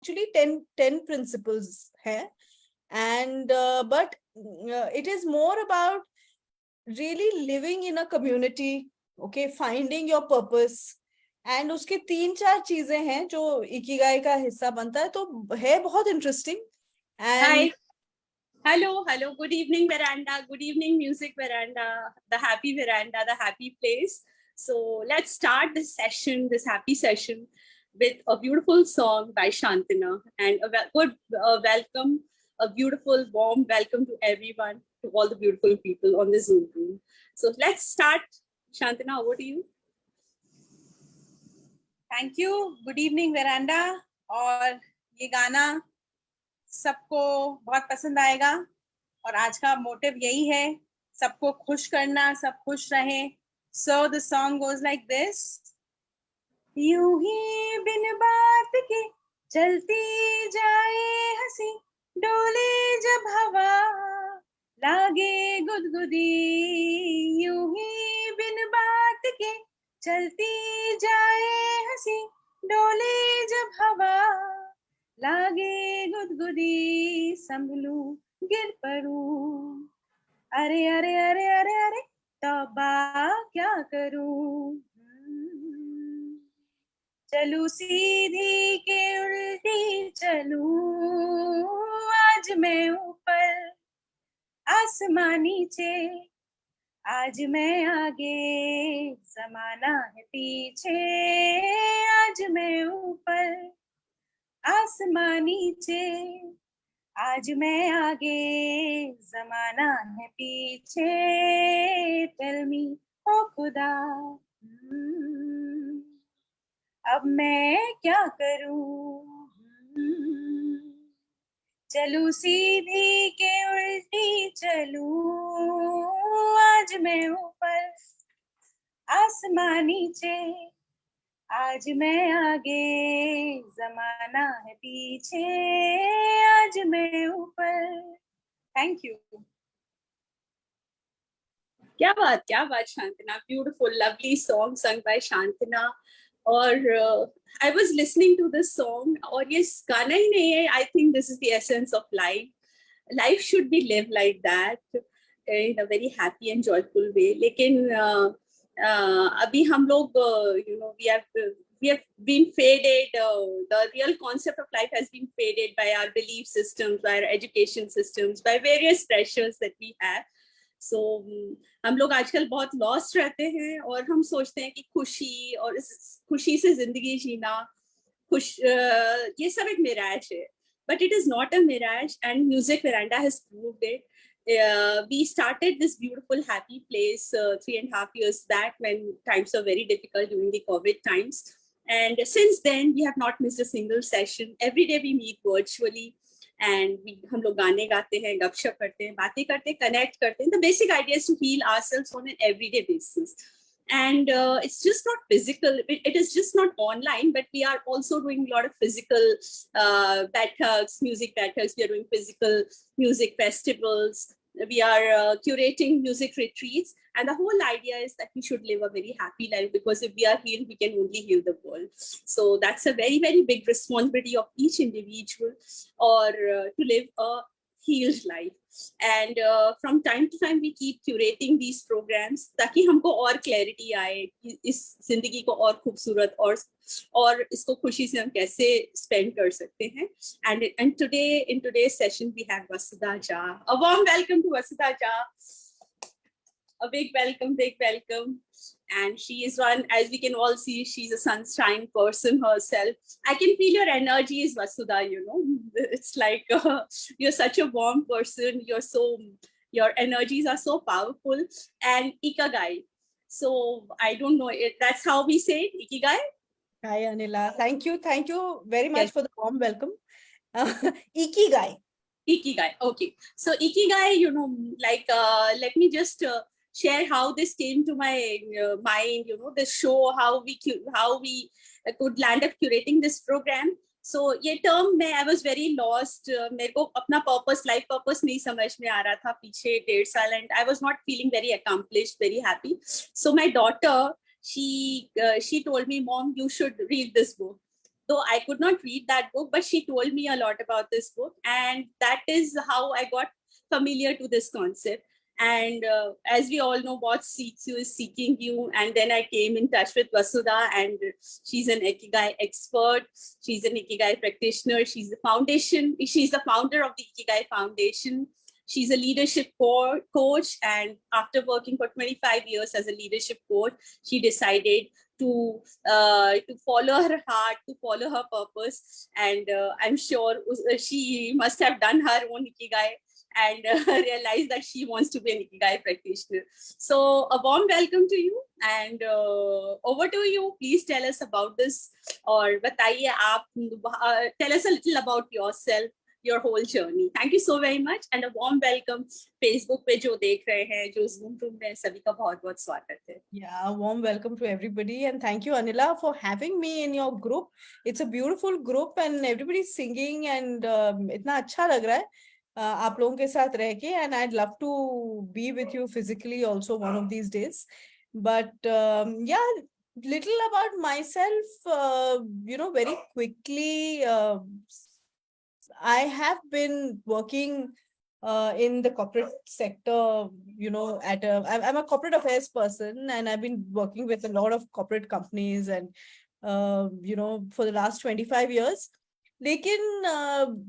actually 10 principles hai, and but it is more about really living in a community, okay, finding your purpose. And उसके 3-4 चीजें हैं जो Ikigai का हिस्सा बनता है, तो है बहुत interesting. Hi. Hello. Good evening, Veranda. Good evening, Music Veranda, the happy veranda, the happy place. So let's start this session, this happy session, with a beautiful song by Shantana, and a good welcome, a beautiful, warm welcome to everyone, to all the beautiful people on the Zoom room. So let's start. Shantana, over to you. Thank you. Good evening, Veranda. और ये गाना सबको बहुत पसंद आएगा, और आज का मोटिव यही है, सबको खुश करना, सब खुश रहें. So the song goes like this. यूं ही बिन बात के चलती जाए हंसी, डोले जब हवा लागे गुदगुदी. यूं ही बिन बात के चलती जाए हंसी, डोले जब हवा लागे गुदगुदी. संभलू गिर पड़ूं, अरे अरे अरे अरे अरे तौबा क्या करूं. चलूं सीधी के उल्टी चलूं, आज मैं ऊपर आसमां नीचे, आज मैं आगे ज़माना है पीछे. आज मैं ऊपर आसमां नीचे, आज मैं आगे ज़माना है पीछे. टेल मी ओ खुदा, अब मैं क्या करूं. चलूं सीधी के उल्टी चलूं, आज मैं ऊपर आसमां नीचे, आज मैं आगे ज़माना है पीछे. आज मैं ऊपर. Thank you. क्या बात Shantana, beautiful, lovely song sung by Shantana. और I was listening to this song, और ये गाना ही नहीं है, I think this is the essence of life. Life should be lived like that, in a very happy and joyful way. लेकिन अभी हम लोग, we have been faded. The real concept of life has been faded by our belief systems, by our education systems, by various pressures that we have. So हम लोग आजकल बहुत lost रहते हैं, और हम सोचते हैं कि खुशी और इस खुशी से जिंदगी जीना, ये सब एक मिराज है. But it is not a mirage, and Music Veranda has proved it. We started this beautiful happy place 3.5 years back, when times were very difficult during the COVID times. And since then, we have not missed a single session. Every day we meet virtually, and हम लोग गाने गाते हैं, गपशप करते हैं, बातें करते हैं, connect करते हैं. The basic idea is to heal ourselves on an everyday basis. And it's just not physical, it is just not online, but we are also doing a lot of physical bathaks, music bathaks. We are doing physical music festivals. We are curating music retreats. And the whole idea is that we should live a very happy life, because if we are healed, we can only heal the world. So that's a very, very big responsibility of each individual, or to live a healed life. And from time to time we keep curating these programs ताकि हमको और clarity आए कि इस जिंदगी को और खूबसूरत और इसको खुशी से हम कैसे spend कर सकते हैं. And today, in today's session, we have Vasudha Jha. A warm welcome to Vasudha Jha. A big welcome. And she is one, as we can all see, she's a sunshine person herself. I can feel your energy is Vasudha, It's like you're such a warm person. Your energies are so powerful. And Ikigai. So I don't know, that's how we say it, Ikigai? Hi, Anila. Thank you very much for the warm welcome. Ikigai. Okay. So Ikigai, let me just share how this came to my mind, the show, how we could land up curating this program. So ये term में I was very lost. मेरे को अपना life purpose नहीं समझ में आ रहा था पीछे 1.5 साल, and I was not feeling very accomplished, very happy. So my daughter, she told me, Mom, you should read this book. though I could not read that book, but she told me a lot about this book, and that is how I got familiar to this concept. And as we all know, what seeks you is seeking you. And then I came in touch with Vasudha, and she's an Ikigai expert. She's an Ikigai practitioner. She's the founder of the Ikigai Foundation. She's a leadership coach. And after working for 25 years as a leadership coach, she decided to follow her heart, to follow her purpose. And I'm sure she must have done her own Ikigai and realized that she wants to be an Ikigai practitioner. So a warm welcome to you, and over to you. Please tell us about this, or बताइए आप, tell us a little about yourself, your whole journey. Thank you so very much, and a warm welcome. Facebook पे जो देख रहे हैं, जो Zoom room में, सभी का बहुत-बहुत स्वागत है. Yeah, a warm welcome to everybody, and thank you, Anila, for having me in your group. It's a beautiful group, and everybody's singing, and इतना अच्छा लग रहा है आप लोगों के साथ रह के, and I'd love to be with you physically also one of these days. But yeah, little about myself, very quickly. I have been working in the corporate sector, I'm a corporate affairs person, and I've been working with a lot of corporate companies, and for the last 25 years. लेकिन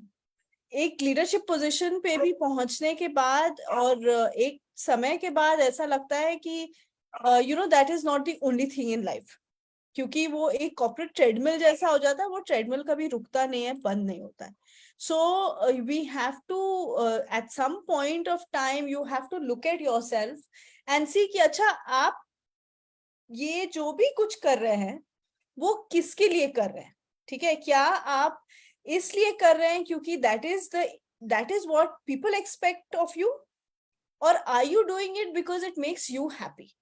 एक leadership position पे भी पहुंचने के बाद और एक समय के बाद ऐसा लगता है कि that is not the only thing in life, क्योंकि वो एक कॉर्पोरेट ट्रेडमिल जैसा हो जाता है. वो ट्रेडमिल कभी रुकता नहीं है, बंद नहीं होता है. So we have to at some point of time you have to look at yourself and see कि अच्छा आप ये जो भी कुछ कर रहे हैं वो किसके लिए कर रहे हैं. ठीक है, क्या आप इसलिए कर रहे हैं क्योंकि that is what people expect of you, or are you doing it because it makes you happy?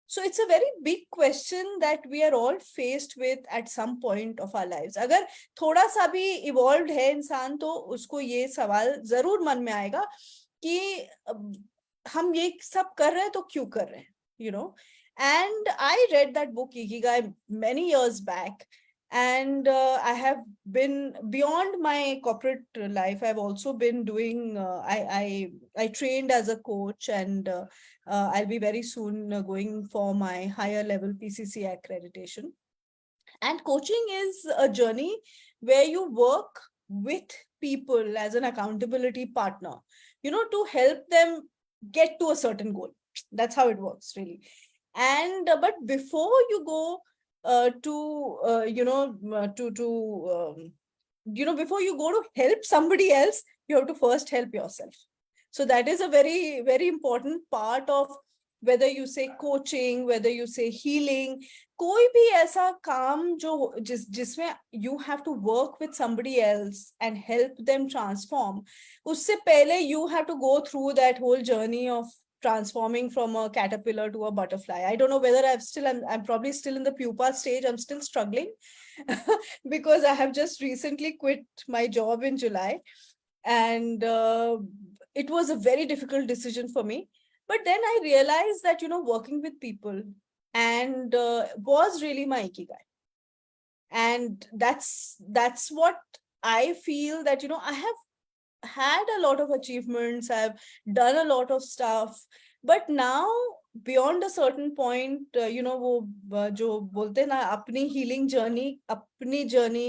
So it's a very big question that we are all faced with at some point of our lives. अगर थोड़ा सा भी evolved है इंसान तो उसको ये सवाल जरूर मन में आएगा कि हम ये सब कर रहे हैं तो क्यों कर रहे हैं, And I read that book Ikigai many years back. And I have been beyond my corporate life. I've also been doing, I trained as a coach, and I'll be very soon going for my higher level PCC accreditation. And coaching is a journey where you work with people as an accountability partner, to help them get to a certain goal. That's how it works, really. And but before you go before you go to help somebody else, you have to first help yourself. So that is a very, very important part of whether you say coaching, whether you say healing, कोई भी ऐसा काम जो जिसमें you have to work with somebody else and help them transform, उससे पहले you have to go through that whole journey of transforming from a caterpillar to a butterfly. I don't know whether I'm probably still in the pupa stage. I'm still struggling because I have just recently quit my job in July, and it was a very difficult decision for me. But then I realized that, working with people and was really my Ikigai. And that's what I feel that, I have had a lot of achievements, I've done a lot of stuff, but now beyond a certain point, वो जो बोलते हैं ना, अपनी healing journey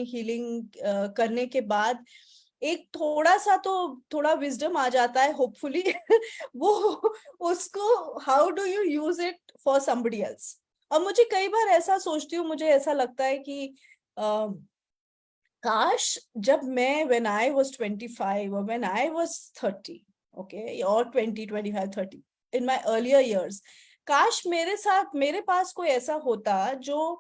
healing करने के बाद एक थोड़ा wisdom आ जाता है, hopefully. वो उसको how do you use it for somebody else? और मुझे कई बार ऐसा सोचती हूँ, मुझे ऐसा लगता है कि काश जब मैं when I was 25 or when I was 30, okay, or 20, 25, 30, in my earlier years, काश मेरे पास कोई ऐसा होता जो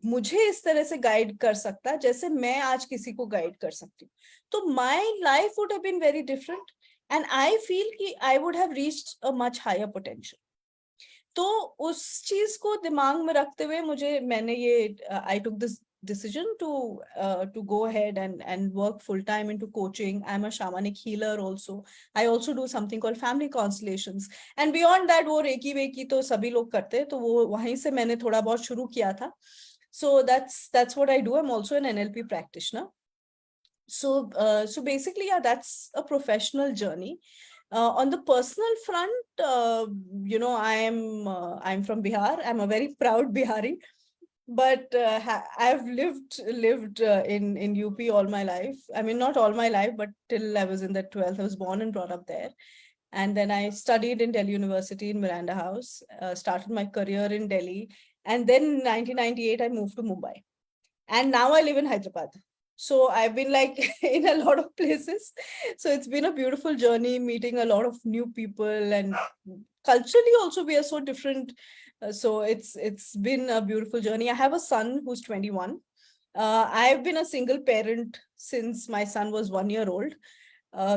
मुझे इस तरह से गाइड कर सकता जैसे मैं आज किसी को गाइड कर सकती हूँ, तो my life would have been very different, and I feel कि I would have reached a much higher potential. तो उस चीज को दिमाग में रखते हुए I took this decision to go ahead and work full time into coaching. I'm a shamanic healer also. I also do something called family constellations, and beyond that वो recce वेकी तो सभी लोग करते हैं, तो वो वहीं से मैंने थोड़ा बहुत शुरू किया था. So that's what I do. I'm also an NLP practitioner. So basically, yeah, that's a professional journey. On the personal front, I'm from Bihar. I'm a very proud Bihari, but I've lived in UP all my life. I mean, not all my life, but till I was in the 12th. I was born and brought up there. And then I studied in Delhi University in Verandah House, started my career in Delhi. And then in 1998, I moved to Mumbai. And now I live in Hyderabad. So I've been like in a lot of places. So it's been a beautiful journey, meeting a lot of new people, and culturally also we are so different. So it's been a beautiful journey. I have a son who's 21. I've been a single parent since my son was 1 year old.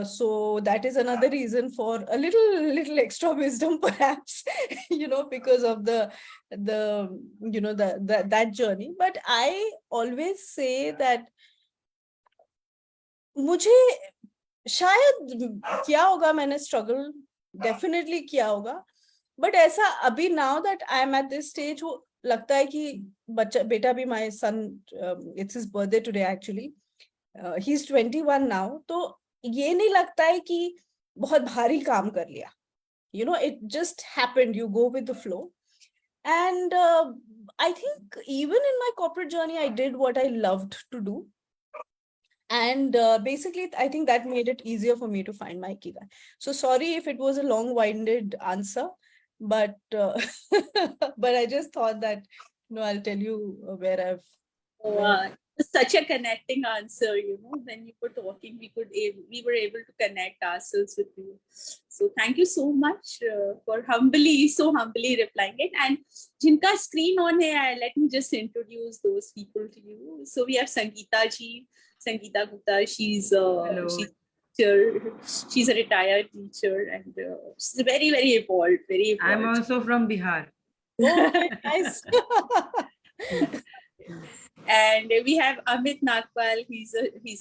So that is another reason for a little extra wisdom, perhaps, because of that journey. But I always say that मुझे शायद किया होगा मैंने struggle definitely किया होगा, but ऐसा अभी now that I am at this stage वो लगता है कि बेटा भी, my son, it's his birthday today actually, he is 21 now, तो ये नहीं लगता है कि बहुत भारी काम कर लिया. It just happened. You go with the flow. And I think even in my corporate journey, I did what I loved to do. And basically, I think that made it easier for me to find my ikigai. So sorry if it was a long-winded answer, but but I just thought that, I'll tell you where I've... Such a connecting answer, when you were talking, we were able to connect ourselves with you. So thank you so much for so humbly replying it. And jinka screen on hai, let me just introduce those people to you. So we have Sangeeta Gupta. She's a retired teacher, and she's very, very evolved, very evolved. I'm also from Bihar. Oh, nice. And we have Amit Nagpal. He's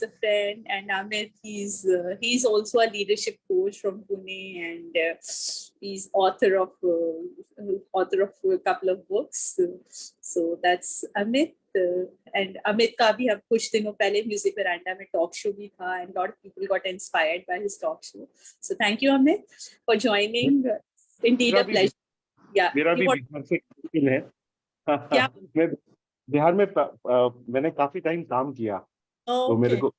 a friend, and Amit, he's also a leadership coach from Pune, and he's author of a couple of books. So that's Amit. And Amit ka bhi hum kuch dino pehle Music Veranda mein talk show bhi tha, and a lot of people got inspired by his talk show. So thank you, Amit, for joining. Indeed a pleasure. Yeah. मेरा भी बिहार से मुश्किल है. क्या? मैं बिहार में मैंने काफी टाइम काम किया, तो मेरे को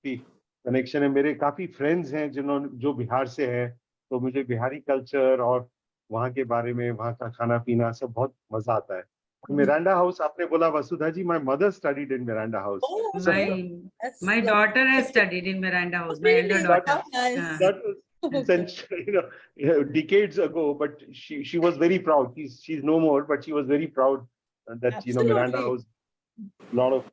कनेक्शन है. मेरे काफी फ्रेंड्स हैं जो बिहार से हैं, तो मुझे बिहारी कल्चर और वहाँ के बारे में, वहाँ का खाना पीना सब बहुत मजा आता है. मिरांडा हाउस आपने बोला, वसुधा जी, my mother studied in Miranda House. My daughter has studied in Miranda House. My elder daughter. That was since decades ago, but she was very proud. She's no more, but she was very proud that Absolutely. Miranda House, a lot of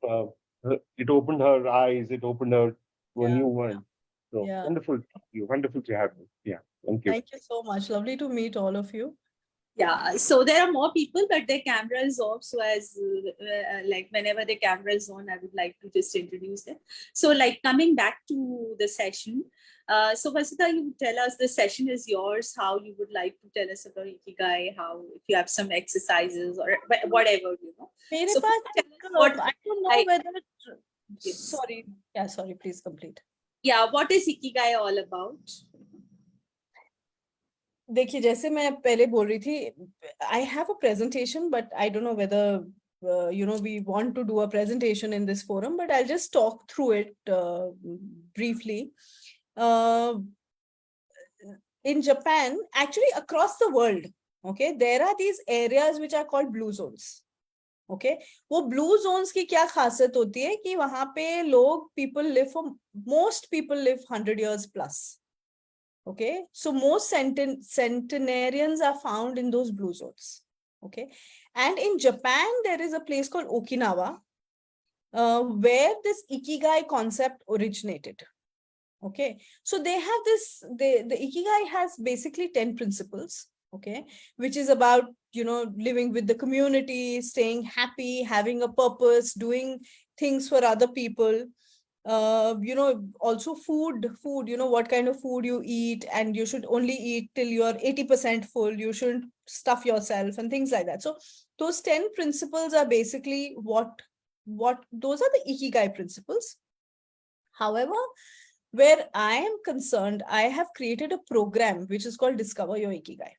it opened her eyes, it opened her to a new world. So wonderful to have you. Yeah, thank you. Thank you so much. Lovely to meet all of you. Yeah, so there are more people, but their camera is off. So as like whenever the camera is on, I would like to just introduce them. So like coming back to the session, so Vasudha, you tell us the session is yours, how you would like to tell us about Ikigai, how if you have some exercises or whatever, So I don't know whether... Yes. Sorry, please complete. Yeah, what is Ikigai all about? देखिए, जैसे मैं पहले बोल रही थी, I have a presentation, but I don't know whether we want to do a presentation in this forum, but I'll just talk through it briefly. In Japan, actually across the world, okay, there are these areas which are called blue zones. Okay, वो blue zones की क्या खासियत होती है कि वहाँ पे most people live 100 years plus. Okay, so most centenarians are found in those blue zones. Okay, and in Japan, there is a place called Okinawa, where this Ikigai concept originated. Okay, so they have this, the Ikigai has basically 10 principles, okay, which is about, living with the community, staying happy, having a purpose, doing things for other people. Also food, what kind of food you eat, and you should only eat till you're 80% full. You shouldn't stuff yourself and things like that. So those 10 principles are basically what those are the Ikigai principles. However, where I am concerned, I have created a program which is called Discover Your Ikigai.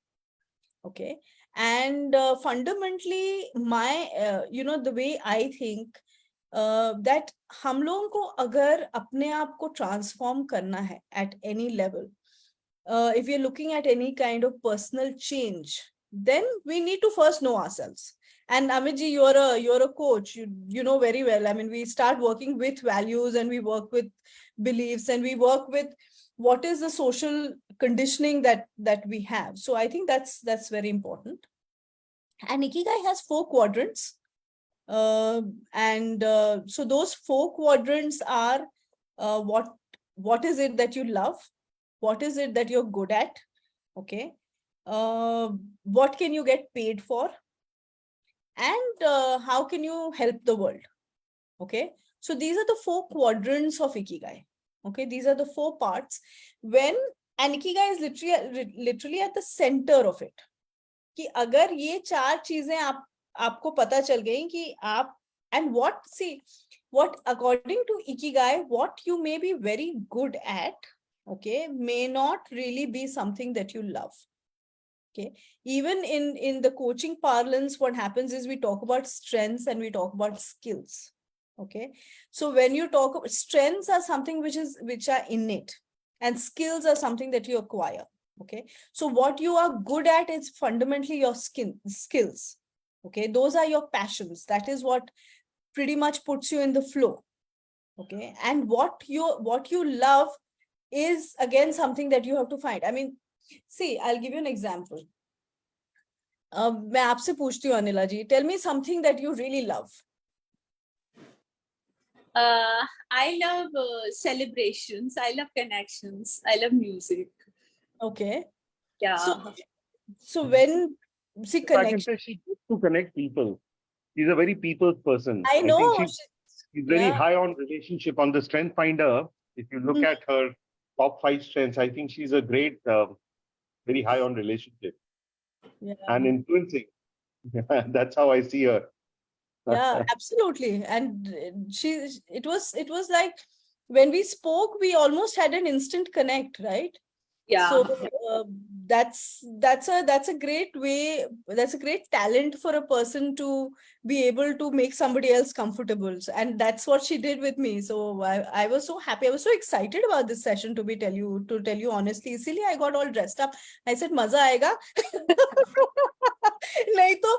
Okay. And fundamentally, my, the way I think that हम लोगों को अगर अपने आप को transform करना है at any level, if you're looking at any kind of personal change, then we need to first know ourselves. And Amitji, you're a coach. You know very well. I mean, we start working with values, and we work with beliefs, and we work with what is the social conditioning that we have. So I think that's very important. And Ikigai has 4 quadrants. So those 4 quadrants are what is it that you love? What is it that you're good at? Okay. What can you get paid for? And how can you help the world? Okay. So these are the 4 quadrants of Ikigai. Okay. These are the 4 parts. And Ikigai is literally at the center of it. कि अगर ये 4 चीजें आपको पता चल गई कि आप, and what according to Ikigai, what you may be very good at, okay, may not really be something that you love. Okay. Even in the coaching parlance, what happens is we talk about strengths and we talk about skills. Okay. So when you talk about strengths are something which are innate, and skills are something that you acquire. Okay. So what you are good at is fundamentally your skills. Okay. Those are your passions. That is what pretty much puts you in the flow. Okay. And what you love is again something that you have to find. I mean, see, I'll give you an example. मैं आपसे पूछती हूँ अनिला जी, tell me something that you really love. I love celebrations. I love connections. I love music. Okay. Yeah. So when she connects, I can say she gets to connect people. She's a very people's person. I know. I think she's very high on relationship. On the Strength Finder, if you look at her top 5 strengths, I think she's a great, very high on relationship and influencing. That's how I see her. Yeah, absolutely. And it was like when we spoke, we almost had an instant connect, right? Yeah. So that's a great way. That's a great talent for a person to be able to make somebody else comfortable. And that's what she did with me. So I was so happy. I was so excited about this session to tell you honestly. Isiley I got all dressed up. I said, "Maza aayega." नहीं तो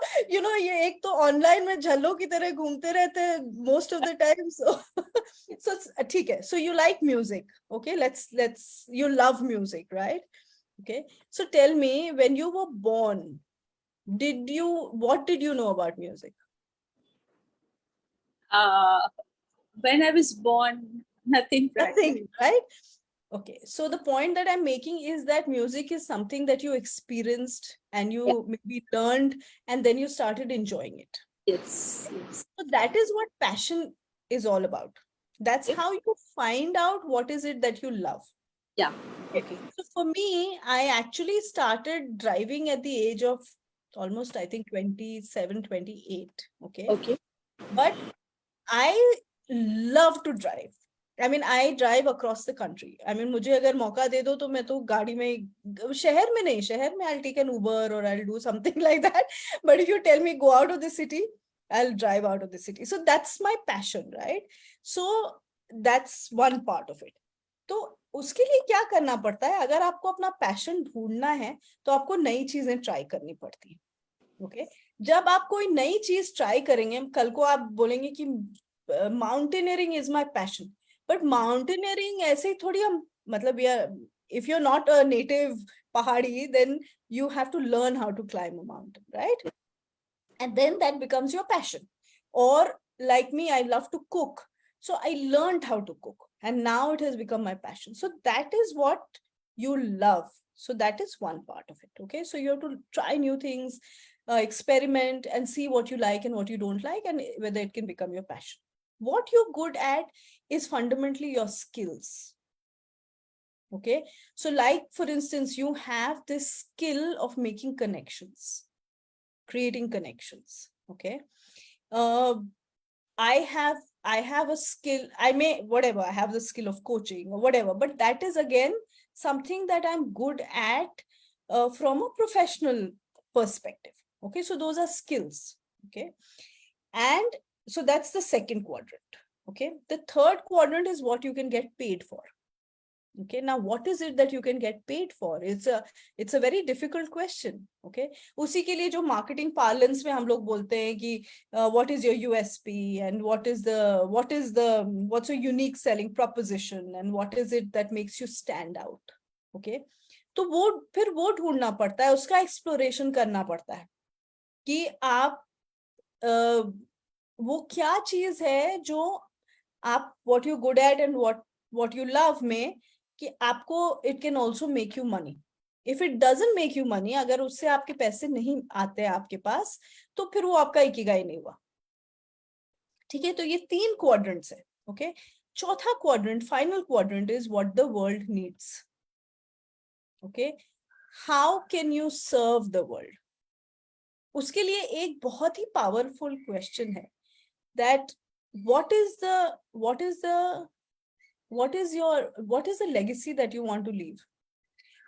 ये एक तो online में झल्लों की तरह घूमते रहते हैं most of the time. So ठीक है. So you like music. Okay, let's you love music, right? Okay. So tell me, when you were born, what did you know about music? When I was born, nothing, right? Okay, so the point that I'm making is that music is something that you experienced and you maybe learned, and then you started enjoying it. Yes. So that is what passion is all about. That's how you find out what is it that you love. Yeah. Okay. So for me, I actually started driving at the age of almost, I think, 27, 28. Okay. But I love to drive. I mean, I drive across the country. I mean, मुझे अगर मौका दे दो तो मैं तो गाड़ी में, शहर में नहीं, शहर में I'll take an Uber or I'll do something like that. But if you tell me go out of the city, I'll drive out of the city. So that's my passion, right? So that's one part of it. तो उसके लिए क्या करना पड़ता है? अगर आपको अपना पैशन ढूंढना है तो आपको नई चीजें ट्राई करनी पड़ती है. ओके. जब आप कोई नई चीज ट्राई करेंगे, कल को आप बोलेंगे कि mountaineering is my passion, but mountaineering ऐसे ही थोड़ी हम, मतलब if you're not a native pahadi, then you have to learn how to climb a mountain, right? And then that becomes your passion. Or like me, I love to cook. So I learned how to cook, and now it has become my passion. So that is what you love. So that is one part of it. Okay. So you have to try new things, experiment and see what you like and what you don't like, and whether it can become your passion. What you're good at is fundamentally your skills. Okay. So like, for instance, you have this skill of making connections. creating connections. Okay. I have a skill. I have the skill of coaching or whatever, but that is again something that I'm good at from a professional perspective. Okay, so those are skills. Okay, and so that's the second quadrant. Okay, the third quadrant is what you can get paid for. Okay, now what is it that you can get paid for? It's a very difficult question. Okay, उसी के लिए जो marketing parlance में हम लोग बोलते हैं कि what is your USP and what's a unique selling proposition and what is it that makes you stand out. Okay, तो फिर वो ढूंढना पड़ता है, उसका exploration करना पड़ता है कि आप वो क्या चीज है जो आप what you're good at and what you love में कि आपको it can also make you money. If it doesn't make you money, अगर उससे आपके पैसे नहीं आते आपके पास, तो फिर वो आपका इकिगाई नहीं हुआ. ठीक है, तो ये 3 quadrants है. Okay, चौथा quadrant, final quadrant is what the world needs. Okay, how can you serve the world? उसके लिए एक बहुत ही powerful question है that what is the legacy that you want to leave?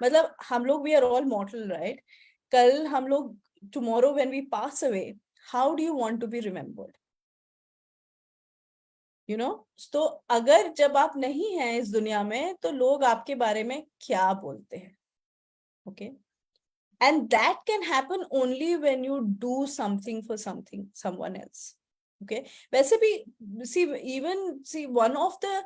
मतलब हम लोग we are all mortal, right? कल हम लोग tomorrow when we pass away, how do you want to be remembered? You know, तो अगर जब आप नहीं हैं इस दुनिया में तो लोग आपके बारे में क्या बोलते हैं? Okay, and that can happen only when you do something for someone else. Okay, वैसे भी see one of the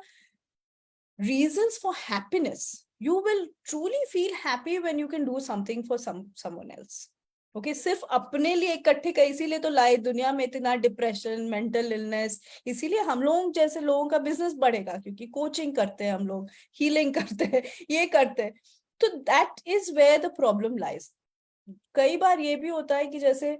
reasons for happiness, you will truly feel happy when you can do something for someone else. Okay, सिर्फ अपने लिए इकट्ठे का इसीलिए तो लाए दुनिया में इतना डिप्रेशन, मेंटल इलनेस, इसीलिए हम लोग जैसे लोगों का बिजनेस बढ़ेगा क्योंकि कोचिंग करते हैं हम लोग, हीलिंग करते हैं, ये करते हैं. तो that is where the problem lies. कई बार ये भी होता है कि जैसे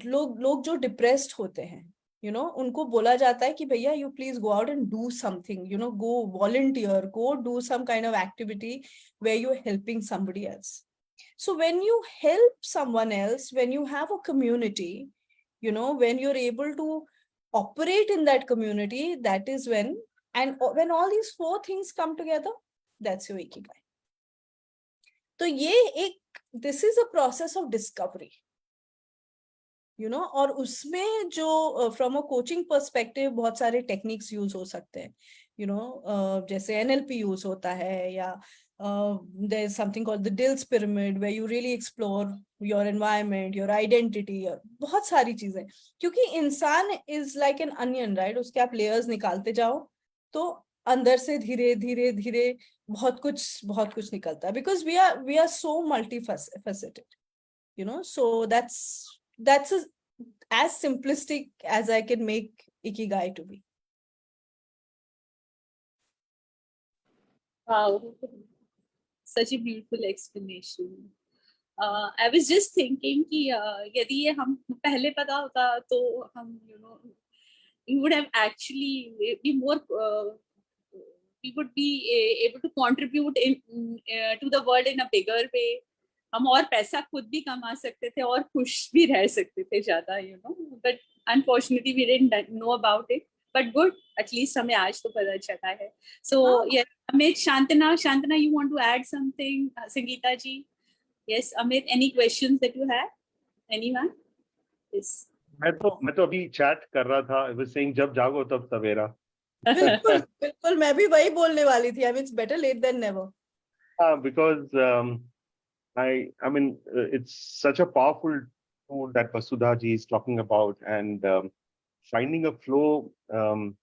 लोग जो डिप्रेस्ड होते हैं, you know, उनको बोला जाता है कि भैया you please go out and do something, you know, go volunteer, go do some kind of activity where you're helping somebody else. So when you help someone else, when you have a community, you know, when you're able to operate in that community, that is when all these 4 things come together, that's your ikigai. तो ये this is a process of discovery. You know, और उसमें जो from a coaching perspective बहुत सारे techniques use हो सकते हैं, you know, जैसे NLP use होता है, या there is something called the Dills pyramid where you really explore your environment, your identity, और बहुत सारी चीजें, क्योंकि इंसान is like an onion, right? उसके आप layers निकालते जाओ तो अंदर से धीरे धीरे धीरे बहुत कुछ निकलता है, because we are so multifaceted, you know. So that's as simplistic as I can make ikigai to be. Wow, such a beautiful explanation. I was just thinking कि यदि ये हम पहले पता होता तो हम, you know, we would have actually be more we would be able to contribute to the world in a bigger way. हम और पैसा खुद भी कमा सकते थे और खुश भी रह सकते थे ज़्यादा, you know, but unfortunately we didn't know about it. But good, at least हमें आज तो पता चला है. So yeah, Amit, Shantana, you want to add something? Sangeeta ji, yes. Amit, any questions that you have? Anyone? Yes. मैं तो अभी chat कर रहा था. I was saying जब जागो तब सवेरा. बिल्कुल मैं भी वही बोलने वाली थी. I mean, it's better late than never. Because I mean, it's such a powerful tool that Vasudha ji is talking about, and finding a flow.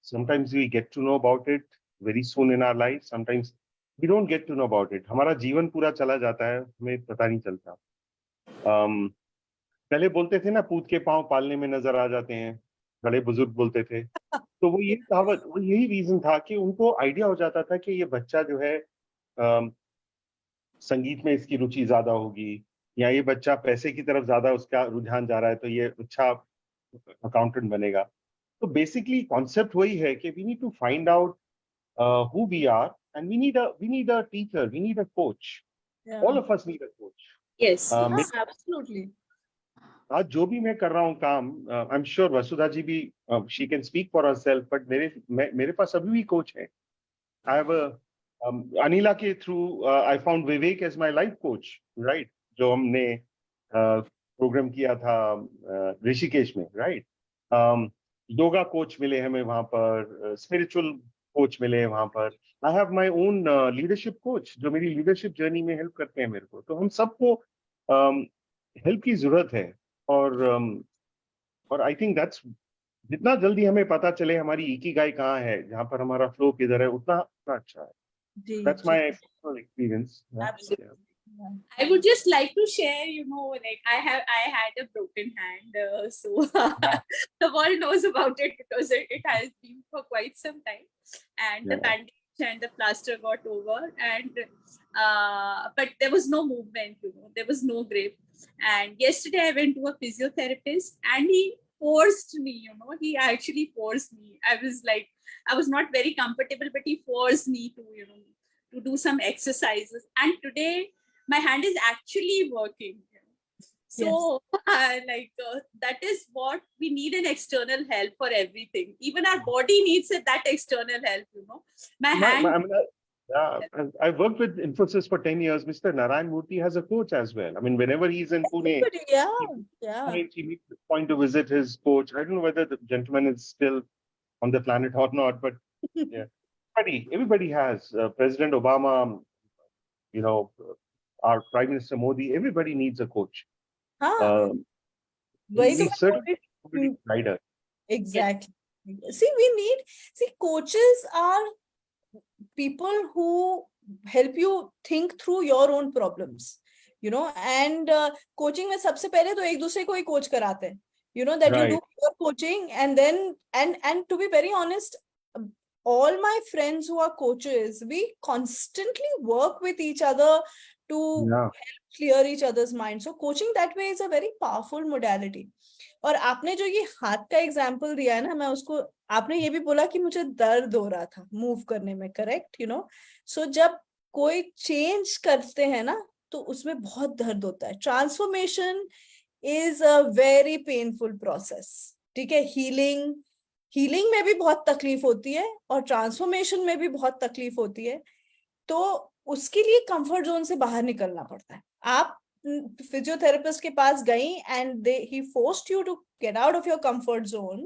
Sometimes we get to know about it very soon in our life. Sometimes we don't get to know about it. हमारा जीवन पूरा चला जाता है, हमें पता नहीं चलता. पहले बोलते थे ना, पूत के पांव पालने में नजर आ जाते हैं, बड़े बुजुर्ग बोलते थे. तो वो यही कहावत, वो यही रीजन था कि उनको आइडिया हो जाता था कि ये बच्चा जो है संगीत में इसकी रुचि ज्यादा होगी, या ये बच्चा पैसे की तरफ ज्यादा उसका रुझान जा रहा है तो ये अच्छा अकाउंटेंट बनेगा. तो बेसिकली कॉन्सेप्ट वही है कि we need to find out who we are, and we need a teacher, we need a coach. All of us need a coach. Yes, absolutely. आज जो भी मैं कर रहा हूँ काम, आई एम श्योर वसुधा जी भी, she can speak for herself, but मेरे पास अभी भी कोच है. आई हैव अनिला के through I found Vivek as my life coach, right, जो हमने प्रोग्राम किया था ऋषिकेश में, राइट. योगा कोच मिले हमें वहां पर, स्पिरिचुअल कोच मिले हैं वहां पर. I have my own leadership coach जो मेरी लीडरशिप जर्नी में हेल्प करते हैं मेरे को. तो हम सबको हेल्प की जरूरत है. और आई थिंक दैट्स, जितना जल्दी हमें पता चले हमारी इकिगाई कहाँ है, जहाँ पर हमारा फ्लो किधर है, उतना उतना अच्छा है. That's my personal experience. Absolutely. I would just like to share, like I had a broken hand, so the world knows about it because it has been for quite some time, and the bandage and the plaster got over, and but there was no movement, there was no grip. And yesterday I went to a physiotherapist, and he forced me, he actually forced me. I was not very comfortable, but he forced me to, to do some exercises, and today my hand is actually working. So that is what we need, an external help for everything. Even our body needs that external help, My hand. I worked with Infosys for 10 years. Mr. Narayan Murthy has a coach as well. I mean, whenever he's in Pune, he makes a point to visit his coach. I don't know whether the gentleman is still on the planet or not, but yeah, everybody has. President Obama, our Prime Minister Modi, everybody needs a coach. Guider. Exactly. Coaches are people who help you think through your own problems, and coaching में सबसे पहले तो एक दूसरे को ही coach कराते हैं, that you do your coaching, and then and to be very honest, all my friends who are coaches, we constantly work with each other to help clear each other's mind. So coaching that way is a very powerful modality. और आपने जो ये हाथ का example दिया है ना, मैं उसको, आपने ये भी बोला कि मुझे दर्द हो रहा था मूव करने में, करेक्ट, सो जब कोई चेंज करते हैं ना तो उसमें बहुत दर्द होता है. Transformation is a very painful process, ठीक है. हीलिंग में भी बहुत तकलीफ होती है और ट्रांसफॉर्मेशन में भी बहुत तकलीफ होती है. तो उसके लिए कंफर्ट जोन से बाहर निकलना पड़ता है. आप फिजियोथेरेपिस्ट के पास गई and he forced you to get out of your comfort zone,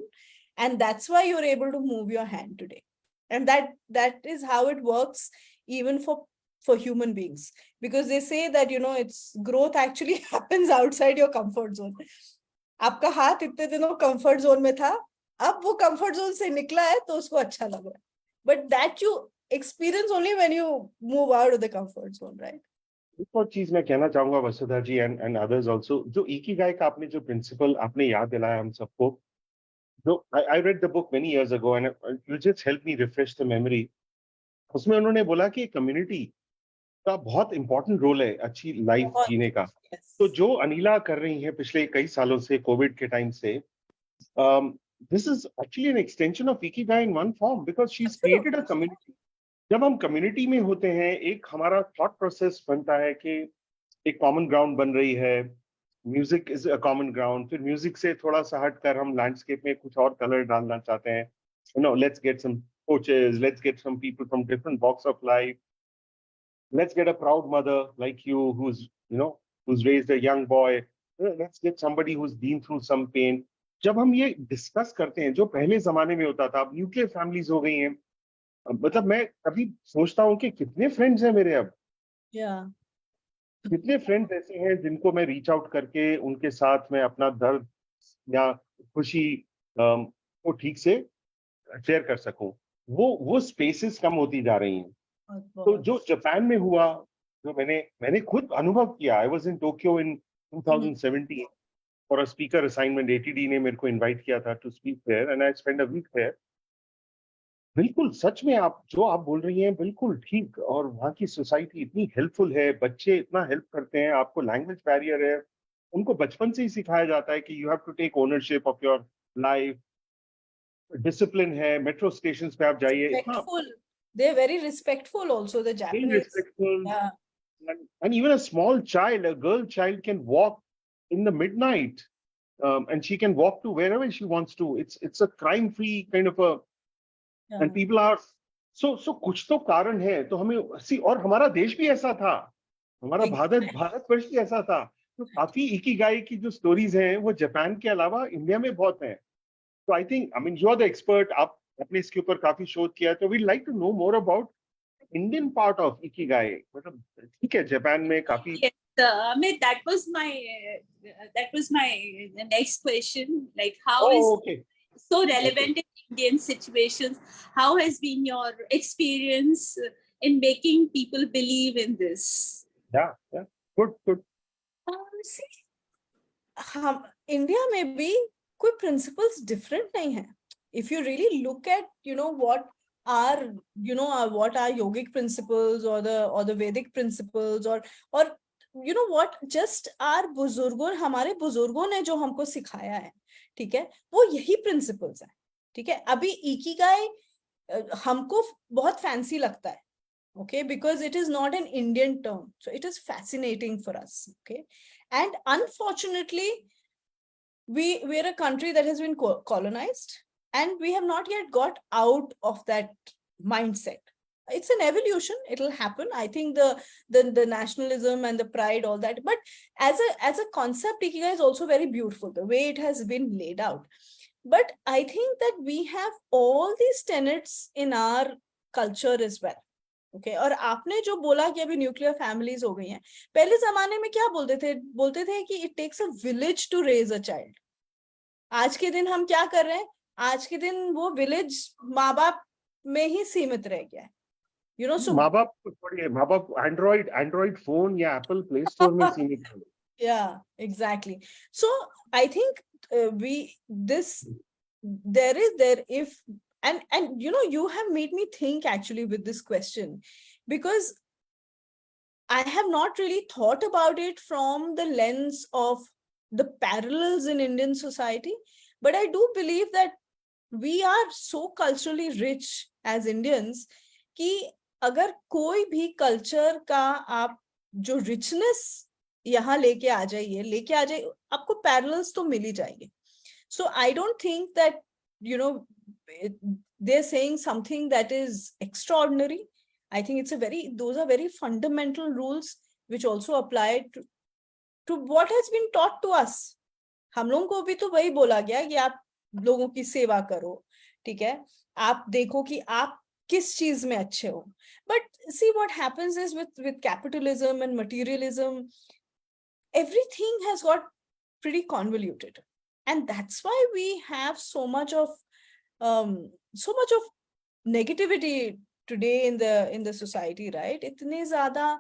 and that's why you're able to move your hand today. And that is how it works even for human beings, because they say that it's growth actually happens outside your comfort zone. आपका हाथ इतने दिनों comfort zone में था, अब वो comfort zone से निकला है तो उसको अच्छा लग रहा है, but that you experience only when you move out of the comfort zone, right? एक और चीज मैं कहना चाहूंगा वसुधा जी एंड अदर्स आल्सो, जो इकिगाई का आपने जो प्रिंसिपल आपने याद दिलाया हम सबको, जो I read the book many years ago and you just help me refresh the memory. उसमें उन्होंने बोला कि कम्युनिटी का बहुत इंपॉर्टेंट रोल है अच्छी लाइफ जीने का. तो जो अनिला कर रही है पिछले कई सालों से, कोविड के टाइम से, this is actually an extension of Ikigai in one form, because she has created a community. जब हम कम्युनिटी में होते हैं, एक हमारा थॉट प्रोसेस बनता है कि एक कॉमन ग्राउंड बन रही है. Music is a common ground. फिर म्यूजिक से थोड़ा सा हटकर हम लैंडस्केप में कुछ और कलर डालना चाहते हैं. Let's get some coaches, let's get some people from different walks of life. Let's get a proud mother like you who's raised a young boy. Let's get somebody who's been through some pain. जब हम ये discuss करते हैं, जो पहले जमाने में होता था, अब न्यूक्लियर फैमिलीज हो गई हैं. मतलब मैं कभी सोचता हूँ कि कितने फ्रेंड्स हैं मेरे अब, कितने फ्रेंड्स ऐसे हैं जिनको मैं रीच आउट करके उनके साथ में अपना दर्द या खुशी को ठीक से शेयर कर सकूं. वो स्पेसेस कम होती जा रही हैं. तो जो जापान में हुआ, जो मैंने खुद अनुभव किया. I was in Tokyo in 2017 for a speaker assignment. ATD ने मेरे को इनवाइट किया था to speak there and I spend a week there. बिल्कुल सच में आप जो आप बोल रही हैं बिल्कुल ठीक. और वहाँ की सोसाइटी इतनी हेल्पफुल है, बच्चे इतना हेल्प करते हैं. आपको लैंग्वेज बैरियर है, उनको बचपन से ही सिखाया जाता है कि you have to take ownership of your life. Discipline है, मेट्रो स्टेशंस पे आप जाइए. They're very respectful also, the Japanese. Very respectful. And even a small child, a girl child, can walk in the midnight and she can walk to wherever she wants to. It's a crime-free kind of a, and people are so कुछ तो कारण है. तो हमें see, और हमारा देश भी ऐसा था, हमारा भारतवर्ष भी ऐसा था. तो काफी इकिगाई की जो स्टोरीज हैं वो जापान के अलावा इंडिया में बहुत हैं. तो I think, I mean, you are the expert, आप अपने इसके ऊपर काफी शोध किया है, तो we like to know more about Indian part of ikigai. मतलब ठीक है, जापान में काफी. Amit, that was my next question. Like, how is so relevant in Indian situations? How has been your experience in making people believe in this? Yeah, good. See, India में भी कोई principles different नहीं है. If you really look at, what are yogic principles or the Vedic principles or what, just our बुजुर्गों, हमारे बुजुर्गों ने जो हमको सिखाया है, ठीक है, वो यही principles है. ठीक है, अभी इकिगाई हमको बहुत fancy लगता है, okay, because it is not an Indian term, so it is fascinating for us, okay. And unfortunately, we're a country that has been colonized, and we have not yet got out of that mindset. It's an evolution, it'll happen. I think the nationalism and the pride, all that, but as a concept, ikigai is also very beautiful, the way it has been laid out. But I think that we have all these tenets in our culture as well. Okay, और आपने जो बोला कि अभी nuclear families हो गई हैं, पहले जमाने में क्या बोलते थे कि it takes a village to raise a child. आज के दिन हम क्या कर रहे हैं? आज के दिन वो विलेज माँ बाप में ही सीमित रह गया है. So माँ बाप एंड्रॉइड फोन या एप्पल प्ले स्टोर में सीमित है. Yeah, exactly. So I think and you have made me think actually with this question, because I have not really thought about it from the lens of the parallels in Indian society, but I do believe that we are so culturally rich as Indians कि अगर कोई भी culture का आप जो richness यहाँ लेके आ जाइए, आपको पैरेलल्स तो मिल ही जाएंगे. So I don't think that they're saying something that is extraordinary. I think those are very fundamental rules which also apply to what has been taught to us. हम लोगों को भी तो वही बोला गया कि आप लोगों की सेवा करो, ठीक है, आप देखो कि आप किस चीज में अच्छे हो. But see, what happens is with capitalism and materialism, everything has got pretty convoluted, and that's why we have so much of negativity today in the society, right? इतने ज़्यादा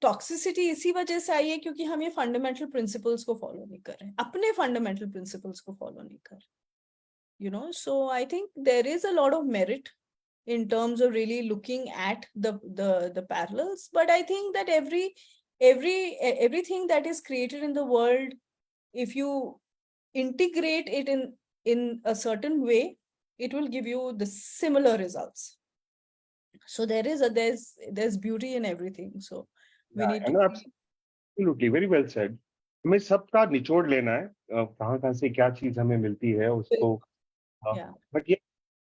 टॉक्सिसिटी इसी वजह से आई है क्योंकि हम ये फंडामेंटल प्रिंसिपल्स को फॉलो नहीं कर रहे, अपने फंडामेंटल प्रिंसिपल्स को फॉलो नहीं कर रहे. So I think there is a lot of merit in terms of really looking at the parallels, but I think that everything that is created in the world, if you integrate it in a certain way, it will give you the similar results. So there's beauty in everything. So we need to absolutely, very well said. हमें सबका निचोड़ लेना है, कहाँ से क्या चीज हमें मिलती है उसको. But yeah,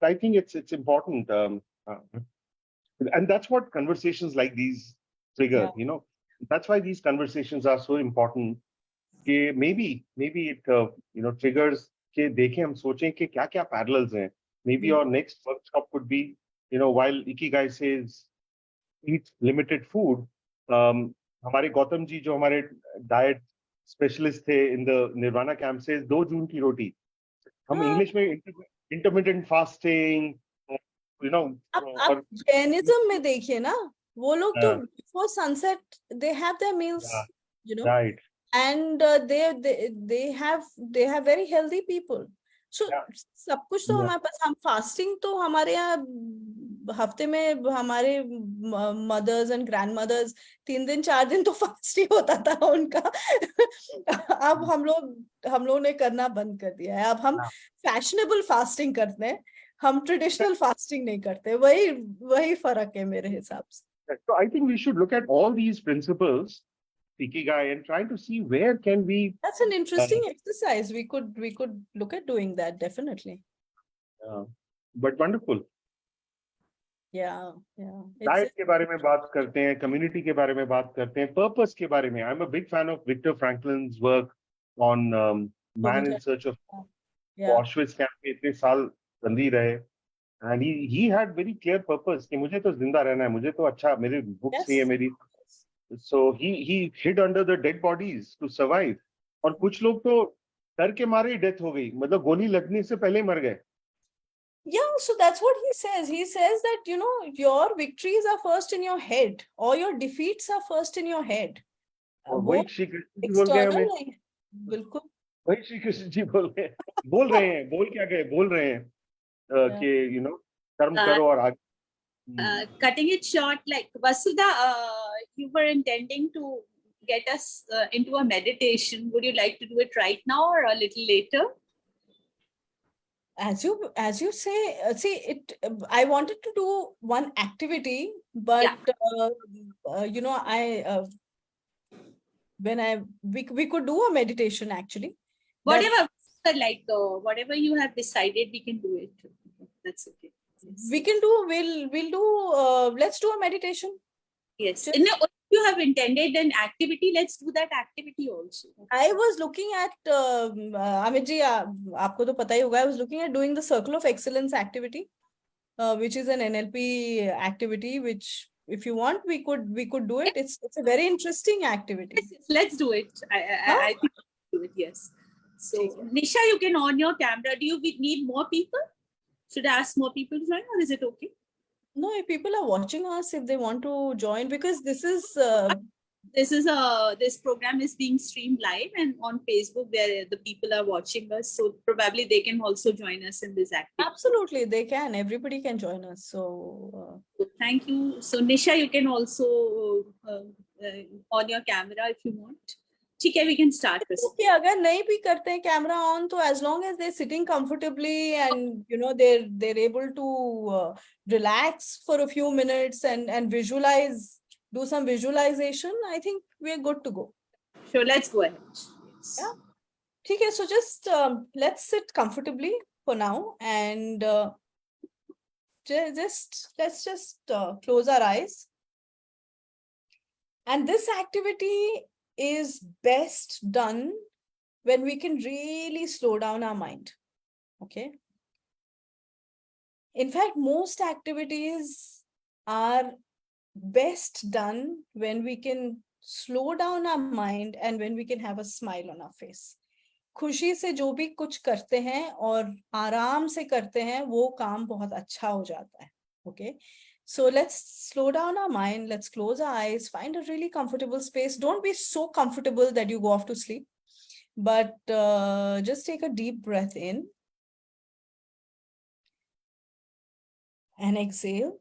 I think it's important, and that's what conversations like these trigger. That's why these conversations are so important. कि maybe it triggers कि देखें, हम सोचें कि क्या parallels हैं. Maybe our next workshop could be, while Ikigai says eat limited food, हमारे गौतम जी जो हमारे diet specialist थे in the Nirvana camp says 2 जून की रोटी. हम इंग्लिश में intermittent fasting, आप जैनिज्म में देखिए ना, वो लोग तो before sunset they have their meals, right, and they have very healthy people. So सब कुछ तो हमारे पास, हम फास्टिंग तो हमारे यहाँ हफ्ते में हमारे मदर्स एंड ग्रैंड मदर्स 3 दिन 4 दिन तो फास्ट ही होता था उनका. अब हम लोग ने करना बंद कर दिया है. अब हम फैशनेबल फास्टिंग करते हैं, हम ट्रेडिशनल फास्टिंग नहीं करते. वही फर्क है मेरे हिसाब से. So I think we should look at all these principles ikigai and trying to see where can we. That's an interesting exercise. We could look at doing that, definitely. But wonderful. Yeah. Diet के बारे में बात करते हैं, community के बारे में बात करते हैं, purpose के बारे में. I'm a big fan of Viktor Franklin's work on Man in Search of Auschwitz camp में इतने साल बंदी रहे, and he had very clear purpose कि मुझे तो जिंदा रहना है, मुझे तो अच्छा, मेरी books नहीं है मेरी. So he hid under the dead bodies to survive. और कुछ लोग तो डर के मारे ही डेथ हो गई, मतलब गोली लगने से पहले मर गए. Yeah, so that's what he says. He says that, you know, your victories are first in your head, or your defeats are first in your head. वही श्री कृष्ण जी बोल गए हमें. बिल्कुल वही श्री कृष्ण जी बोल रहे हैं, बोल क्या गए, बोल रहे हैं कि you know, कर्म करो और आगे. Cutting it short, like Vasudha, you were intending to get us into a meditation. Would you like to do it right now or a little later? As you say, see it. I wanted to do one activity, but you know, we could do a meditation actually. Whatever, like whatever you have decided, we can do it. That's okay. Yes. We can do. We'll do. Let's do a meditation. Yes. And if you have intended an activity, let's do that activity also. I was looking at Amit ji, आपको तो पता ही होगा. I was looking at doing the Circle of Excellence activity, which is an NLP activity. Which, if you want, we could do it. It's a very interesting activity. Yes, let's do it. I think we'll do it. Yes. So Nisha, you can on your camera. Do you need more people? Should I ask more people to join, or is it okay? No, if people are watching us, if they want to join, because this program is being streamed live, and on Facebook, the people are watching us, so probably they can also join us in this activity. Absolutely, they can. Everybody can join us. So thank you. So Nisha, you can also on your camera if you want. ठीक है, we can start. Okay, अगर नहीं भी करते हैं camera on, तो as long as they're sitting comfortably and you know they're able to relax for a few minutes and visualize, do some visualization, I think we're good to go. Sure, let's go ahead. Yes. Yeah. ठीक है, so just let's sit comfortably for now and let's just close our eyes. And this activity is best done when we can really slow down our mind. Okay. In fact, most activities are best done when we can slow down our mind and when we can have a smile on our face. खुशी से जो भी कुछ करते हैं और आराम से करते हैं, वो काम बहुत अच्छा हो जाता है. Okay. So let's slow down our mind. Let's close our eyes. Find a really comfortable space. Don't be so comfortable that you go off to sleep. But just take a deep breath in. And exhale.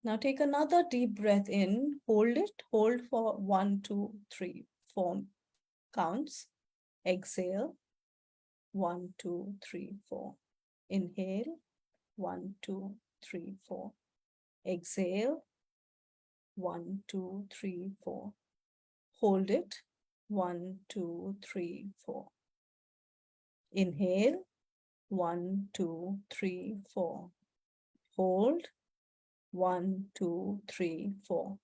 Now take another deep breath in. Hold it. Hold for 1, 2, 3, 4 counts. Exhale. 1, 2, 3, 4. Inhale. 1, 2, 3, 4. Exhale. 1, 2, 3, 4. Hold it. 1, 2, 3, 4. Inhale. 1, 2, 3, 4. Hold. 1, 2, 3, 4.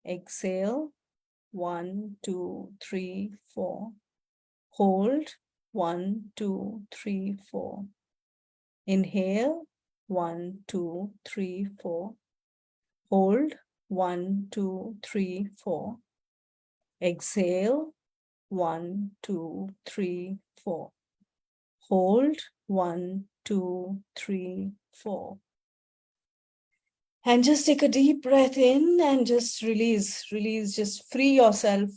Exhale. 1, 2, 3, 4. Hold. 1, 2, 3, 4. Inhale. 1, 2, 3, 4. Hold. 1, 2, 3, 4. Exhale. 1, 2, 3, 4. Hold. 1, 2, 3, 4. And just take a deep breath in and just release. Just free yourself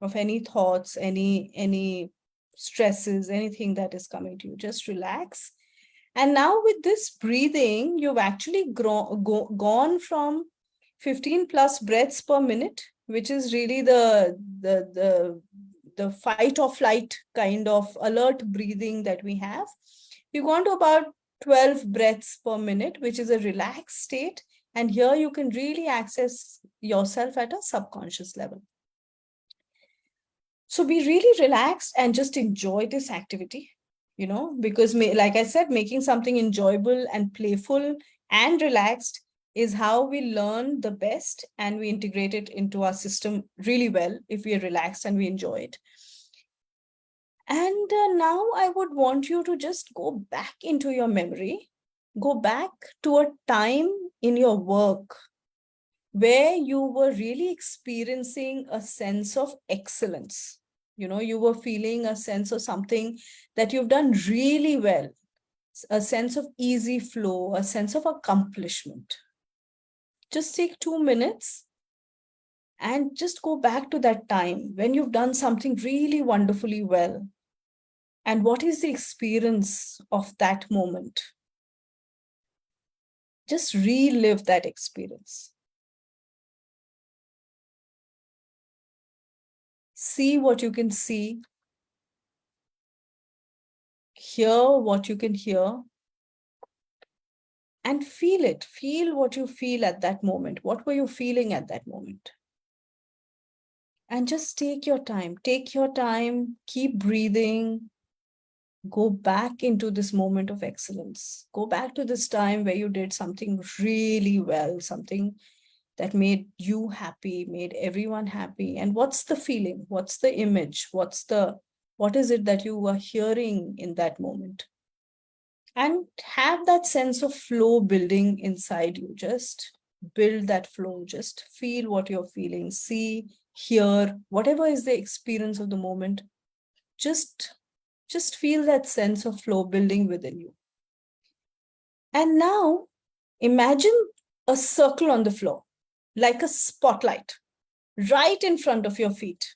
of any thoughts, any stresses, anything that is coming to you. Just relax. And now with this breathing, you've actually gone from 15 plus breaths per minute, which is really the fight or flight kind of alert breathing that we have. You've gone to about 12 breaths per minute, which is a relaxed state. And here you can really access yourself at a subconscious level. So be really relaxed and just enjoy this activity, because like I said, making something enjoyable and playful and relaxed is how we learn the best, and we integrate it into our system really well if we are relaxed and we enjoy it. And now I would want you to just go back into your memory, go back to a time in your work where you were really experiencing a sense of excellence. You were feeling a sense of something that you've done really well, a sense of easy flow, a sense of accomplishment. Just take 2 minutes and just go back to that time when you've done something really wonderfully well. And what is the experience of that moment? Just relive that experience. See what you can see. Hear what you can hear. And feel it. Feel what you feel at that moment. What were you feeling at that moment? And just take your time. Take your time. Keep breathing. Go back into this moment of excellence. Go back to this time where you did something really well, something that made you happy, made everyone happy. And what's the feeling? What's the image? What is it that you were hearing in that moment? And have that sense of flow building inside you. Just build that flow. Just feel what you're feeling. See, hear, whatever is the experience of the moment. Just feel that sense of flow building within you. And now imagine a circle on the floor, like a spotlight, right in front of your feet.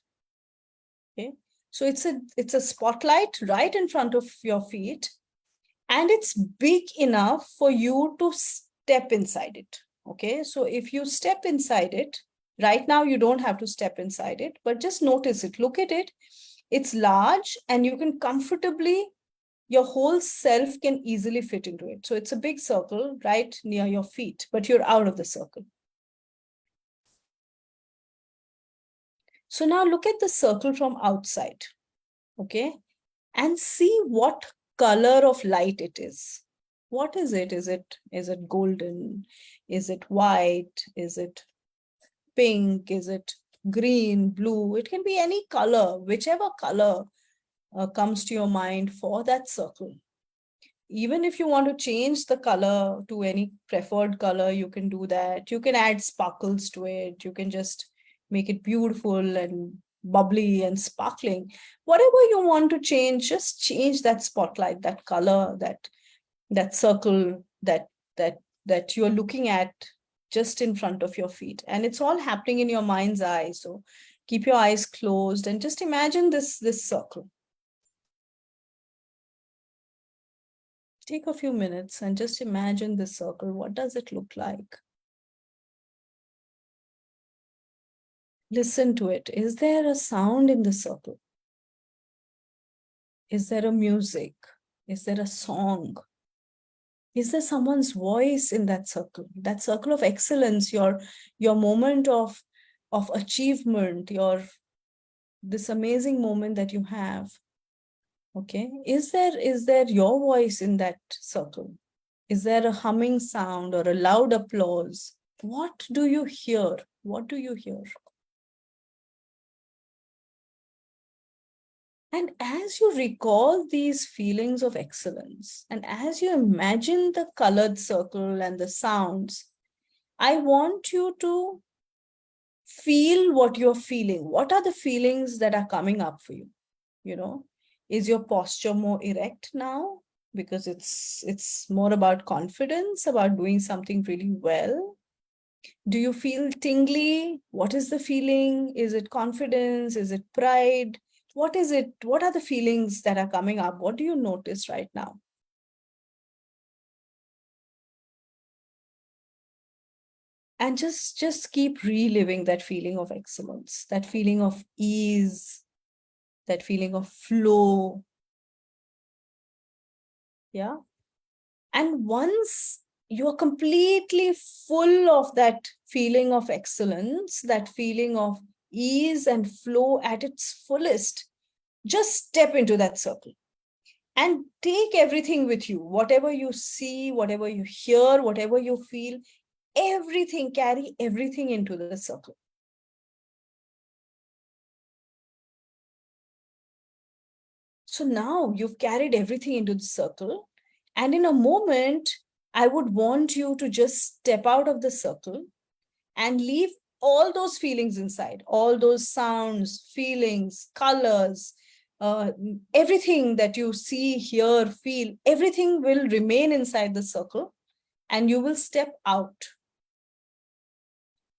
Okay, so it's a spotlight right in front of your feet, and it's big enough for you to step inside it. Okay, so if you step inside it, right now you don't have to step inside it, but just notice it, look at it. It's large and you can comfortably, your whole self can easily fit into it. So it's a big circle right near your feet, but you're out of the circle. So now look at the circle from outside, okay? And see what color of light it is. What is it? Is it golden? Is it white? Is it pink? Is it green, blue? It can be any color, whichever color comes to your mind for that circle. Even if you want to change the color to any preferred color, you can do that. You can add sparkles to it. You can just make it beautiful and bubbly and sparkling. Whatever you want to change, just change that spotlight, that color, that circle that you're looking at just in front of your feet. And it's all happening in your mind's eye. So keep your eyes closed and just imagine this circle. Take a few minutes and just imagine this circle. What does it look like? Listen to it. Is there a sound in the circle? Is there a music? Is there a song? Is there someone's voice in that circle of excellence, your moment of achievement, this amazing moment that you have? Okay, is there your voice in that circle? Is there a humming sound or a loud applause? What do you hear? What do you hear? And as you recall these feelings of excellence, and as you imagine the colored circle and the sounds, I want you to feel what you're feeling. What are the feelings that are coming up for you? Is your posture more erect now? Because it's more about confidence, about doing something really well. Do you feel tingly? What is the feeling? Is it confidence? Is it pride? What is it? What are the feelings that are coming up? What do you notice right now? And just keep reliving that feeling of excellence, that feeling of ease, that feeling of flow. Yeah. And once you're completely full of that feeling of excellence, that feeling of ease and flow at its fullest, just step into that circle and take everything with you. Whatever you see, whatever you hear, whatever you feel, everything, carry everything into the circle. So now you've carried everything into the circle. And in a moment, I would want you to just step out of the circle and leave all those feelings inside, all those sounds, feelings, colors, everything that you see, hear, feel, everything will remain inside the circle and you will step out.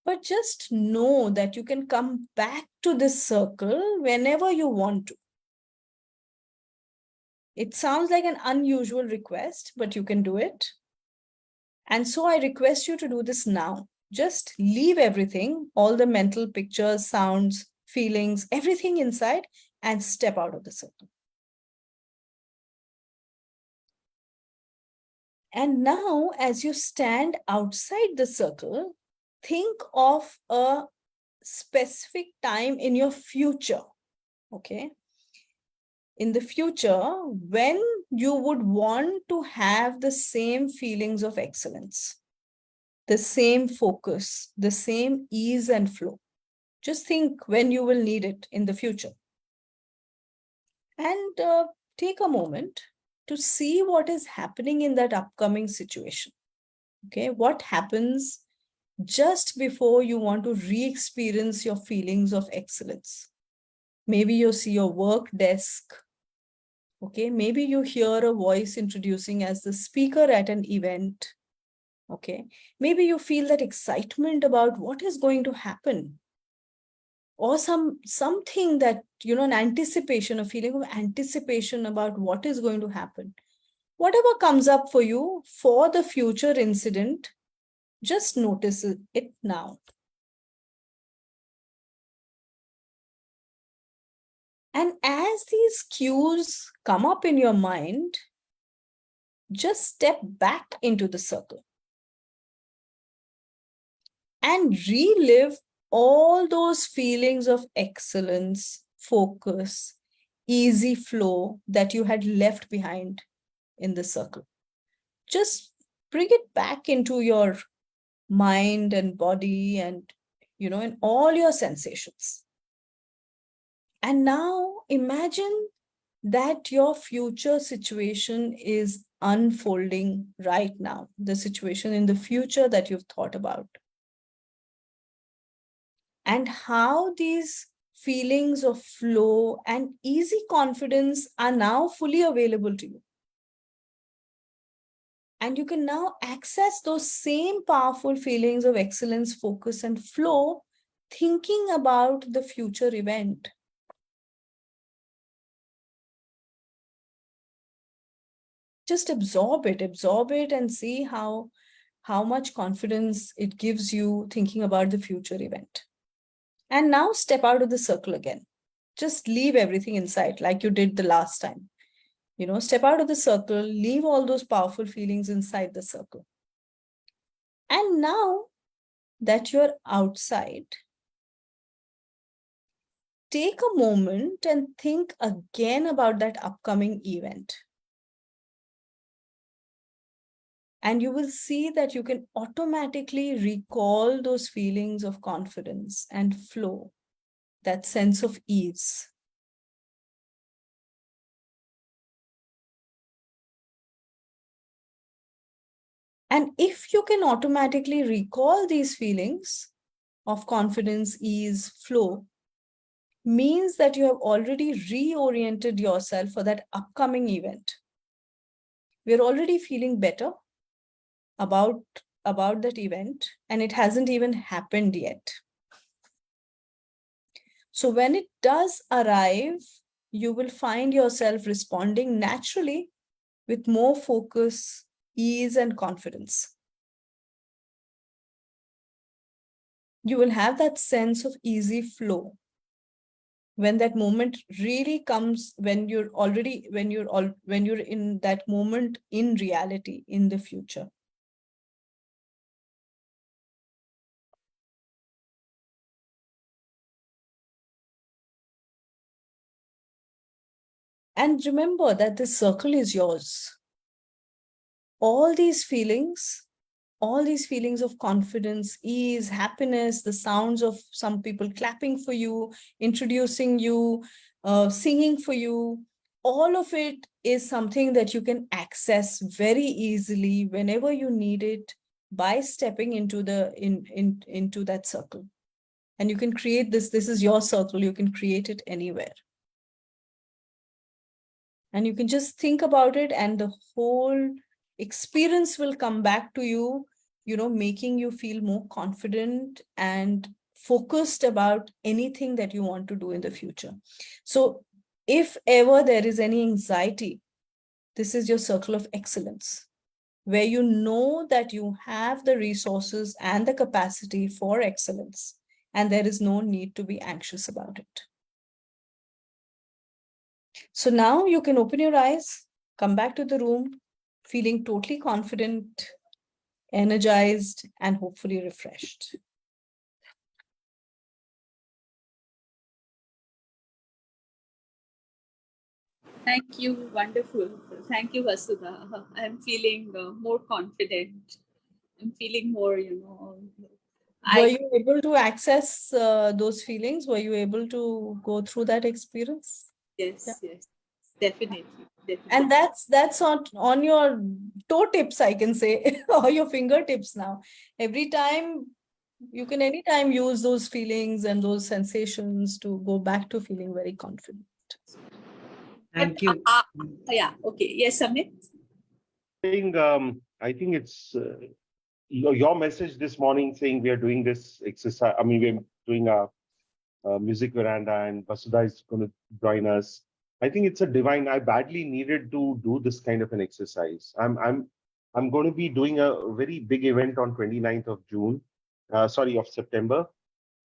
But just know that you can come back to this circle whenever you want to. It sounds like an unusual request, but you can do it. And so I request you to do this now. Just leave everything, all the mental pictures, sounds, feelings, everything inside, and step out of the circle. And now, as you stand outside the circle, think of a specific time in your future, okay? In the future, when you would want to have the same feelings of excellence, the same focus, the same ease and flow. Just think when you will need it in the future. And take a moment to see what is happening in that upcoming situation. Okay, what happens just before you want to re-experience your feelings of excellence? Maybe you see your work desk. Okay, maybe you hear a voice introducing as the speaker at an event. Okay, maybe you feel that excitement about what is going to happen, or something that, you know, an anticipation, a feeling of anticipation about what is going to happen. Whatever comes up for you for the future incident, just notice it now. And as these cues come up in your mind, just step back into the circle and relive all those feelings of excellence, focus, easy flow that you had left behind in the circle. Just bring it back into your mind and body and, you know, in all your sensations. And now imagine that your future situation is unfolding right now, the situation in the future that you've thought about. And how these feelings of flow and easy confidence are now fully available to you. And you can now access those same powerful feelings of excellence, focus, and flow, thinking about the future event. Just absorb it and see how much confidence it gives you thinking about the future event. And now step out of the circle again. Just leave everything inside like you did the last time. You know, step out of the circle, leave all those powerful feelings inside the circle. And now that you're outside, take a moment and think again about that upcoming event. And you will see that you can automatically recall those feelings of confidence and flow, that sense of ease. And if you can automatically recall these feelings of confidence, ease, flow, means that you have already reoriented yourself for that upcoming event. We're already feeling better about that event, and it hasn't even happened yet. So when it does arrive, you will find yourself responding naturally with more focus, ease, and confidence. You will have that sense of easy flow when that moment really comes, when you're in that moment in reality, in the future. And remember that this circle is yours. All these feelings of confidence, ease, happiness, the sounds of some people clapping for you, introducing you, singing for you, all of it is something that you can access very easily whenever you need it by stepping into into that circle. And you can create this is your circle, you can create it anywhere. And you can just think about it, and the whole experience will come back to you, making you feel more confident and focused about anything that you want to do in the future. So if ever there is any anxiety, this is your circle of excellence, where you know that you have the resources and the capacity for excellence, and there is no need to be anxious about it. So now you can open your eyes, come back to the room, feeling totally confident, energized, and hopefully refreshed. Thank you. Wonderful. Thank you, Vasudha. I'm feeling more confident. I'm feeling more, Were you able to access those feelings? Were you able to go through that experience? Yes, yes, definitely. And that's on your toe tips, I can say, or your fingertips now. Every time, you can anytime use those feelings and those sensations to go back to feeling very confident. Thank you. Yeah, okay. Yes, Amit? I think it's your message this morning saying we are doing this exercise. I mean, we're doing a music veranda and Vasudha is going to join us. I think it's a divine. I badly needed to do this kind of an exercise. I'm going to be doing a very big event on 29th of June, of September,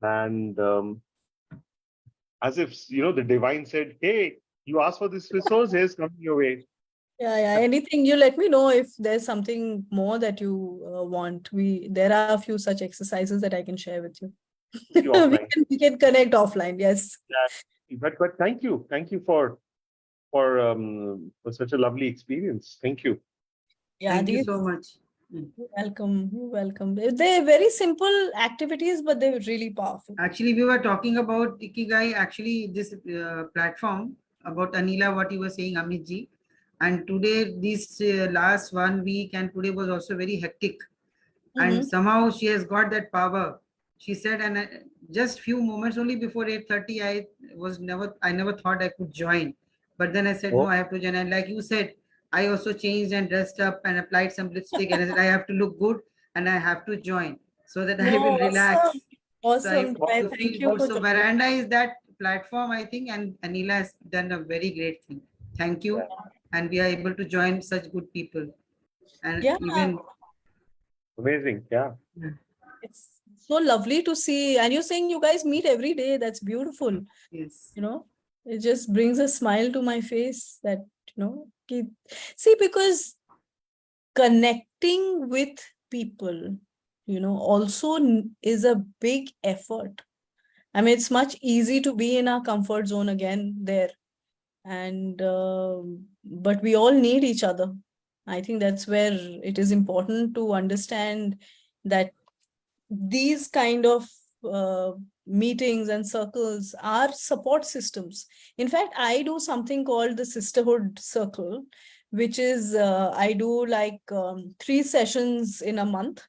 and as if the divine said, "Hey, you asked for this resource, here's coming your way." Yeah. Anything, you let me know if there's something more that you want. There are a few such exercises that I can share with you. we can connect offline. Yes. Yeah, but thank you for such a lovely experience. Thank you. Yeah, thank you so much. You're welcome. You're welcome. They're very simple activities, but they're really powerful. Actually, we were talking about Ikigai, actually, this platform about Anila, what you were saying, Amit ji. And today, this last 1 week and today was also very hectic. And somehow she has got that power. She said, and just few moments only before 8:30, I never thought I could join. But then I said, no, I have to join. And like you said, I also changed and dressed up and applied some lipstick. And I said, I have to look good and I have to join so that I will relax. Awesome. So Thank you for so Veranda is that platform, I think, and Anila has done a very great thing. Thank you. And we are able to join such good people. And even amazing. Yeah. It's so lovely to see. And you're saying you guys meet every day. That's beautiful. Yes. It just brings a smile to my face that, see, because connecting with people, also is a big effort. I mean, it's much easy to be in our comfort zone again there. And, but we all need each other. I think that's where it is important to understand that these kind of meetings and circles are support systems. In fact, I do something called the sisterhood circle, which is I do like 3 sessions in a month,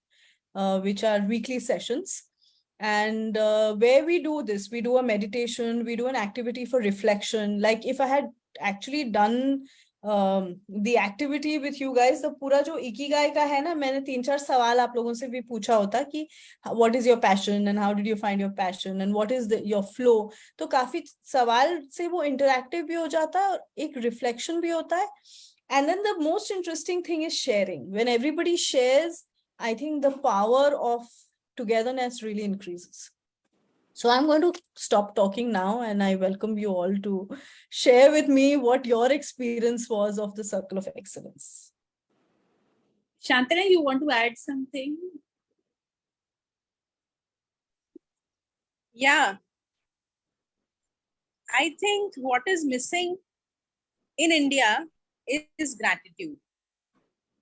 which are weekly sessions. And where we do this, we do a meditation, we do an activity for reflection. Like if I had actually done the activity with you guys, the पूरा जो ikigai का है ना, मैंने 3-4 सवाल आप लोगों से भी पूछा होता कि what is your passion and how did you find your passion and what is your flow. तो काफी सवाल से वो interactive भी हो जाता है और एक reflection भी होता है. And then the most interesting thing is sharing. When everybody shares, I think the power of togetherness really increases. So I'm going to stop talking now and I welcome you all to share with me what your experience was of the Circle of Excellence. Shantana, you want to add something? Yeah. I think what is missing in India is gratitude.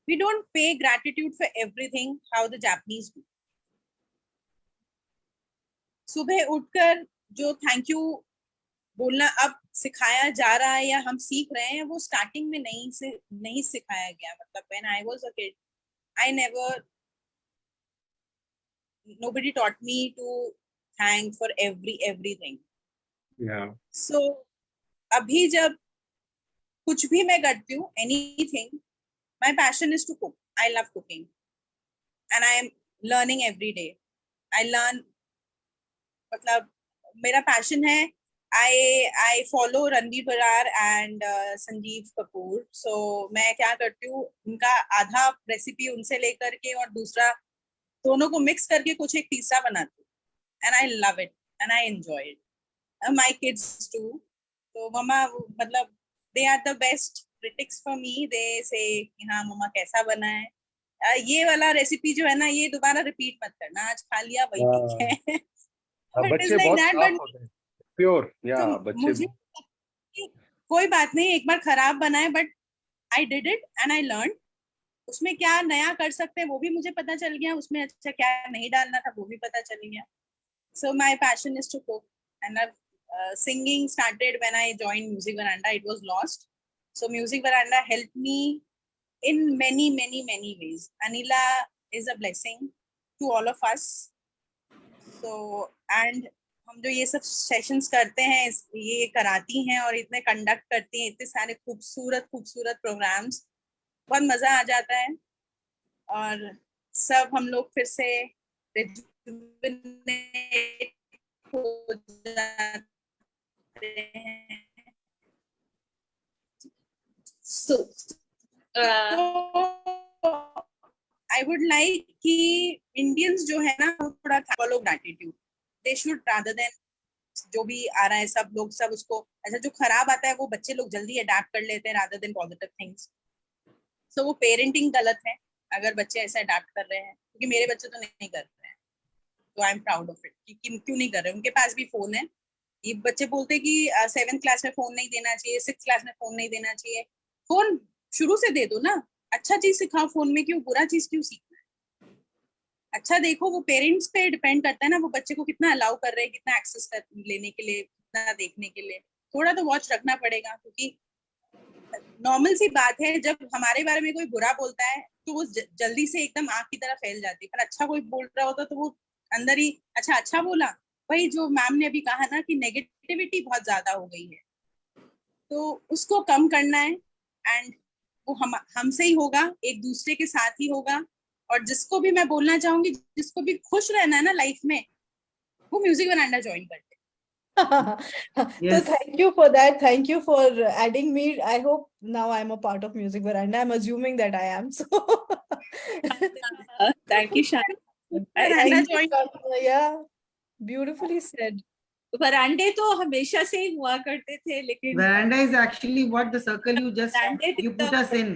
We don't pay gratitude for everything how the Japanese do. सुबह उठकर जो thank you बोलना अब सिखाया जा रहा है या हम सीख रहे हैं, वो स्टार्टिंग में नहीं सिखाया गया. मतलब when I was a kid, nobody taught me to thank for everything. Yeah. So अभी जब कुछ भी मैं करती हूँ, anything, my passion is to cook. I love cooking and I am learning every day. I learn, मतलब मेरा passion है. I follow Ranveer Barar and Sanjeev Kapoor. So मैं क्या करती हूँ, उनका आधा रेसिपी उनसे लेकर के और दूसरा दोनों को मिक्स करके कुछ एक तीसरा बनाती हूँ. And I love it and I enjoy it. And my kids too. So mama, मतलब they are the best critics for me. They say कि हाँ मम्मा कैसा बना है, ये वाला रेसिपी जो है ना ये दोबारा रिपीट मत करना, आज खा लिया वही ठीक है. बच्चे बहुत साफ होते हैं, प्योर. या बच्चे मुझे कोई बात नहीं, एक बार खराब बना है but I did it and I learn. उसमें क्या नया कर सकते हैं वो भी मुझे पता चल गया, उसमें अच्छा क्या नहीं डालना था वो भी पता चल गया. So my passion is to cook and singing started when I joined Music Veranda. It was lost. So Music Veranda helped me in many ways. Anila is a blessing to all of us. So and हम जो ये सब sessions करते हैं, ये कराती हैं और इतने कंडक्ट करती हैं, इतने सारे खूबसूरत प्रोग्राम्स, बहुत मजा आ जाता है और सब हम लोग फिर से rejuvenate हो जाते हैं. So I would like कि Indians जो है ना वो थोड़ा follow gratitude. They should rather than जो भी आ रहा है सब लोग सब उसको ऐसा जो खराब आता है वो बच्चे लोग जल्दी अडैप्ट कर लेते हैं rather than positive things. So वो पेरेंटिंग गलत है अगर बच्चे ऐसा अडैप्ट कर रहे हैं, क्योंकि मेरे बच्चे तो नहीं कर रहे हैं. तो I am proud of it कि क्यों नहीं कर रहे. उनके पास भी फोन है. ये बच्चे बोलते हैं कि 7th क्लास में फोन नहीं देना चाहिए, 6th क्लास में फोन नहीं देना चाहिए. फोन शुरू से दे दो ना, अच्छा चीज सिखाओ फोन में, क्यों बुरा चीज क्यों सीखना है. अच्छा देखो, वो पेरेंट्स पे डिपेंड करता है ना, वो बच्चे को कितना अलाउ कर रहे हैं, कितना एक्सेस लेने के लिए, कितना देखने के लिए. थोड़ा तो वॉच रखना पड़ेगा, क्योंकि नॉर्मल सी बात है जब हमारे बारे में कोई बुरा बोलता है तो वो जल्दी से एकदम आग की तरह फैल जाती है, पर अच्छा कोई बोल रहा होता तो वो अंदर ही अच्छा बोला. वही जो मैम ने अभी कहा ना कि नेगेटिविटी बहुत ज्यादा हो गई है, तो उसको कम करना है. एंड वो हमसे ही होगा, एक दूसरे के साथ ही होगा. और जिसको भी मैं बोलना चाहूंगी, जिसको भी खुश रहना है ना लाइफ में, वो म्यूजिक वरांडा ज्वाइन करते. So thank you for that. Thank you for adding me. I hope now I'm a part of Music Veranda. I'm assuming that I am. So thank you, Shana. Yeah, beautifully said. Varande तो हमेशा से ही हुआ करते थे, लेकिन Veranda is actually what the circle you put us in.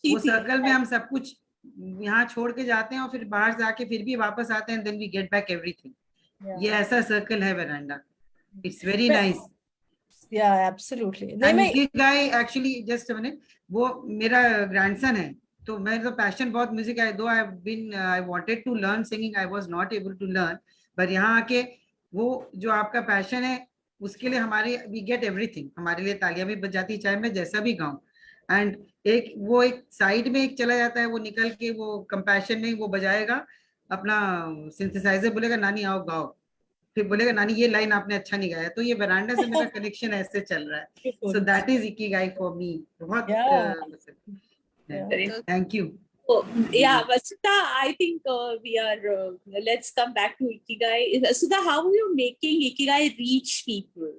वो circle में हम सब कुछ यहाँ छोड़ के जाते हैं और फिर बाहर से आके फिर भी वापस आते हैं, then we get back everything. ये ऐसा सर्कल है Veranda. It's very nice. Yeah, absolutely. And Ikigai actually, just a minute, वो मेरा grandson है, तो मेरा पैशन बहुत म्यूजिक है. Though I wanted to learn singing, I was not able to learn. But यहाँ आके वो जो आपका पैशन है उसके लिए हमारे we get everything. हमारे लिए तालियां भी बज जाती, चाहे मैं जैसा भी गाऊं. एंड एक साइड में एक चला जाता है, वो निकल के वो कंपैशन में वो बजाएगा अपना सिंथेसाइजर, बोलेगा नानी आओ गाओ, फिर बोलेगा नानी ये लाइन आपने अच्छा नहीं गाया. तो ये वरांडा से मेरा कनेक्शन ऐसे चल रहा है. So that is ikigai for me. बहुत thank you. Yeah, Vasudha, I think let's come back to Ikigai. Vasudha, how are you making Ikigai reach people?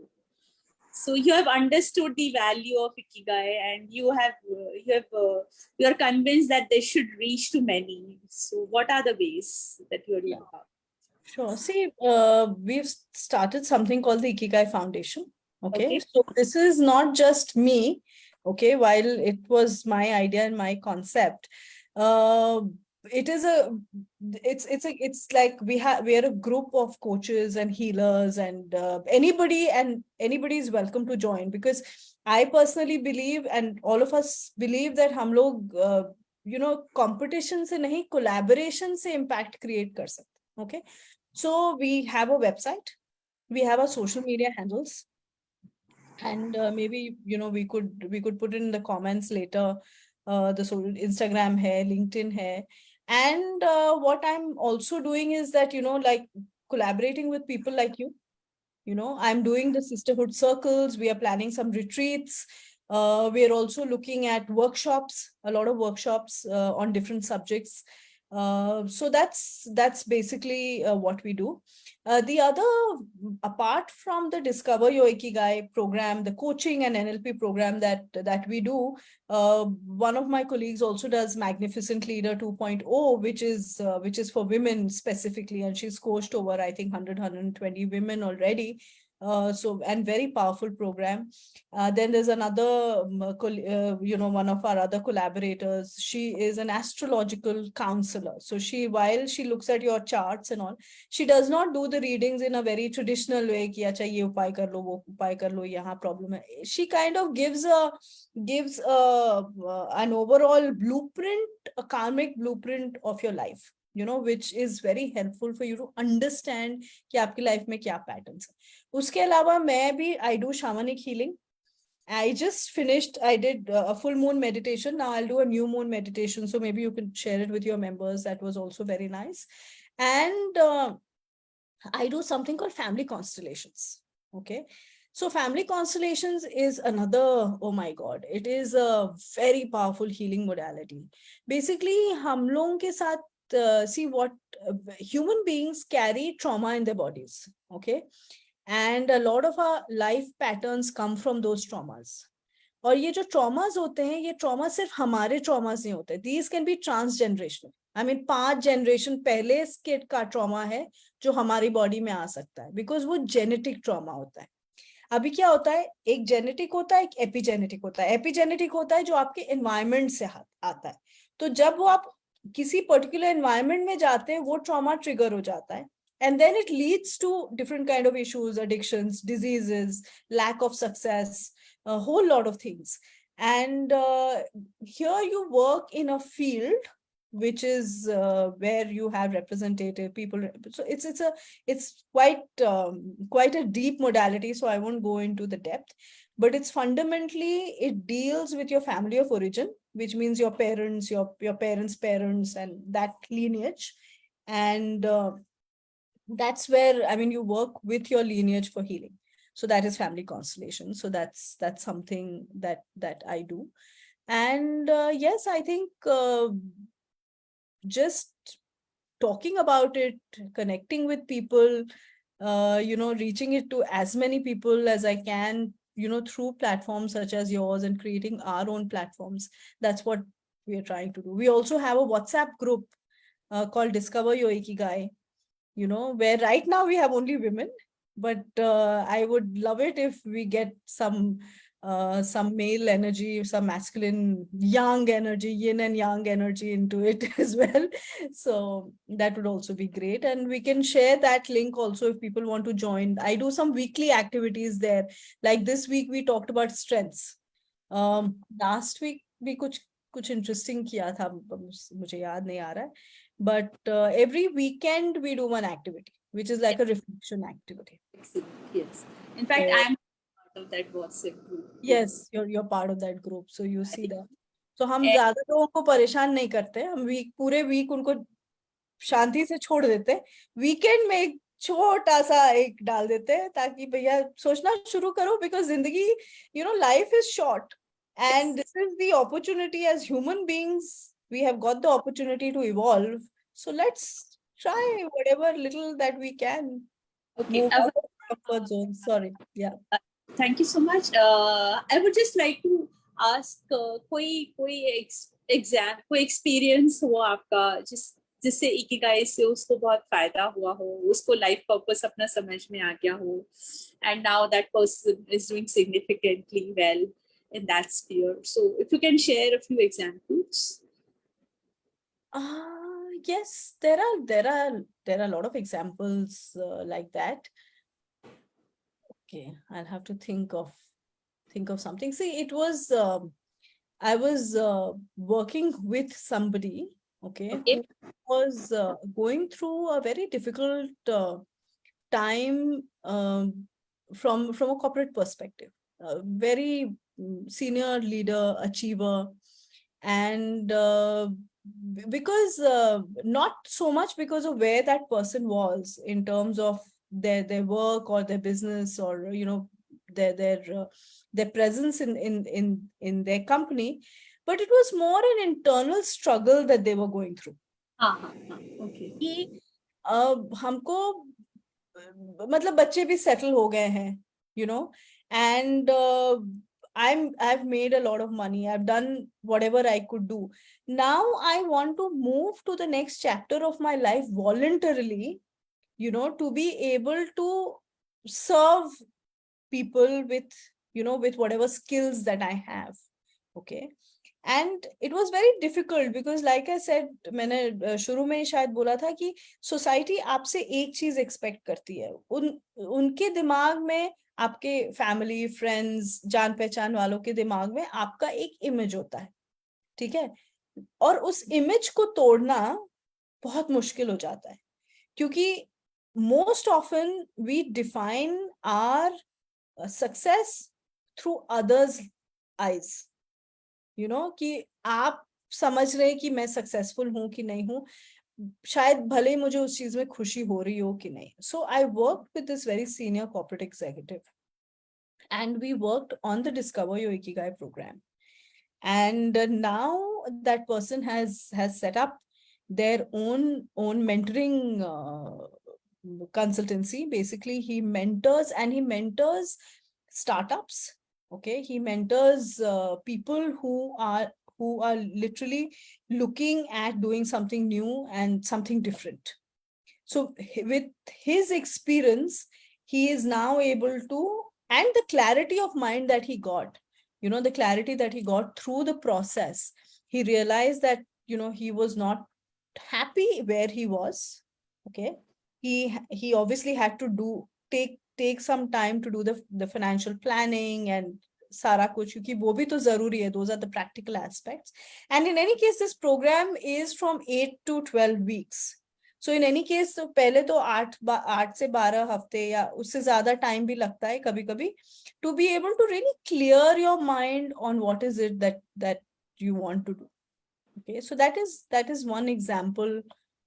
So you have understood the value of Ikigai, and you are convinced that they should reach to many. So what are the ways that you are doing about? Sure. See, we've started something called the Ikigai Foundation. Okay. So this is not just me. Okay. While it was my idea and my concept, it's like we are a group of coaches and healers, and anybody is welcome to join, because I personally believe, and all of us believe, that हम लोग competition से नहीं, collaboration से impact create कर सकते. Okay, so we have a website, we have our social media handles, and maybe we could put it in the comments later. The Instagram hai, LinkedIn hai. And what I'm also doing is that like collaborating with people like you. I'm doing the sisterhood circles, we are planning some retreats, we are also looking at workshops, a lot of workshops on different subjects. So that's basically what we do. The other, apart from the Discover Your Ikigai program, the coaching and NLP program that we do, one of my colleagues also does Magnificent Leader 2.0, which is for women specifically, and she's coached over, I think, 120 women already. And very powerful program. Then there's another, one of our other collaborators. She is an astrological counselor. So while she looks at your charts and all, she does not do the readings in a very traditional way. Ki, acha, ye upay kar lo, wo upay kar lo, yahan problem hai. She kind of gives an overall blueprint, a karmic blueprint of your life, which is very helpful for you to understand कि आपकी life में क्या patterns हैं. उसके अलावा मैं भी I do shamanic healing. I just finished, I did a full moon meditation. Now I'll do a new moon meditation. So maybe you can share it with your members. That was also very nice. And I do something called family constellations. Okay. So family constellations is another, oh my God, it is a very powerful healing modality. Basically, हम लोगों के साथ, see what human beings carry trauma in their bodies. Okay. And a lot of our life patterns come from those traumas. और ये जो traumas होते हैं, ये trauma सिर्फ हमारे traumas नहीं होते. These can be transgenerational. I mean, 5 generation पहले के का trauma है जो हमारी body में आ सकता है, because वो genetic trauma होता है. अभी क्या होता है, एक genetic होता है, एक epigenetic होता है. Epigenetic होता है जो आपके environment से आता है. तो जब वो आप किसी particular environment में जाते हैं, वो trauma trigger हो जाता है. And then it leads to different kind of issues, addictions, diseases, lack of success, a whole lot of things. And here you work in a field which is where you have representative people. So it's quite a deep modality. So I won't go into the depth, but it's fundamentally, it deals with your family of origin, which means your parents, your parents' parents, and that lineage. And that's where, I mean, you work with your lineage for healing. So that is family constellation. So that's something that I do. And yes, I think just talking about it, connecting with people, reaching it to as many people as I can, through platforms such as yours, and creating our own platforms. That's what we are trying to do. We also have a WhatsApp group called Discover Your Ikigai, where right now we have only women, but I would love it if we get some male energy, some masculine, young energy, yin and yang energy into it as well. So that would also be great. And we can share that link also if people want to join. I do some weekly activities there. Like this week, we talked about strengths. Last week, we कुछ interesting किया था, मुझे याद नहीं आ रहा है. But every weekend we do one activity, which is like a reflection activity. Yes. In fact, I am part of that WhatsApp group. Yes, you're part of that group. So you see that. So हम ज़्यादा लोगों को परेशान नहीं करते. हम पूरे week उनको शांति से छोड़ देते. Weekend में एक छोटा सा एक डाल देते हैं ताकि भैया सोचना शुरू करो, because जिंदगी, life is short. And this is the opportunity as human beings. We have got the opportunity to evolve. So let's try whatever little that we can. Okay. Move out of the comfort zone. Sorry. Yeah. Thank you so much. I would just like to ask, कोई experience हुआ आपका जिससे Ikigai से उसको बहुत फायदा हुआ हो, उसको लाइफ पर्पस अपना समझ में आ गया हो, and now that person is doing significantly well in that sphere. So if you can share a few examples. Yes, there are a lot of examples like that. Okay, I'll have to think of something. See, it was I was working with somebody, okay, Okay. who was going through a very difficult time from a corporate perspective. Very senior leader, achiever, and because not so much because of where that person was in terms of their work or their business, or their presence in their company, but it was more an internal struggle that they were going through. Okay. कि हमको मतलब बच्चे भी settle हो गए हैं, and I've made a lot of money, I've done whatever I could do. Now I want to move to the next chapter of my life voluntarily, to be able to serve people with whatever skills that I have. Okay. And it was very difficult because like I said, मैंने शुरू में ही शायद बोला था कि society आपसे एक चीज एक्सपेक्ट करती है, उनके दिमाग में, आपके फैमिली फ्रेंड्स जान पहचान वालों के दिमाग में आपका एक इमेज होता है, ठीक है, और उस इमेज को तोड़ना बहुत मुश्किल हो जाता है, क्योंकि most often we define our success through others eyes, कि आप समझ रहे हैं कि मैं सक्सेसफुल हूं कि नहीं हूं, शायद भले ही मुझे उस चीज में खुशी हो रही हो कि नहीं. So I work with this very senior corporate executive and we worked on the Discover Your Ikigai program, and now that person has set up their own mentoring consultancy. Basically he mentors startups. Okay, he mentors people who are literally looking at doing something new and something different. So with his experience, he is now able to, and the clarity of mind that he got, the clarity that he got through the process, he realized that he was not happy where he was. Okay, he obviously had to take some time to do the financial planning and सारा कुछ, क्योंकि वो भी तो जरूरी है. Those are the practical aspects. And in any case, this program is from 8 to 12 weeks. So in any case, तो पहले तो 8 से 12 हफ्ते या उससे ज्यादा टाइम भी लगता है कभी कभी, to be able to really clear your mind on what is it that you want to do. Okay, so that is one example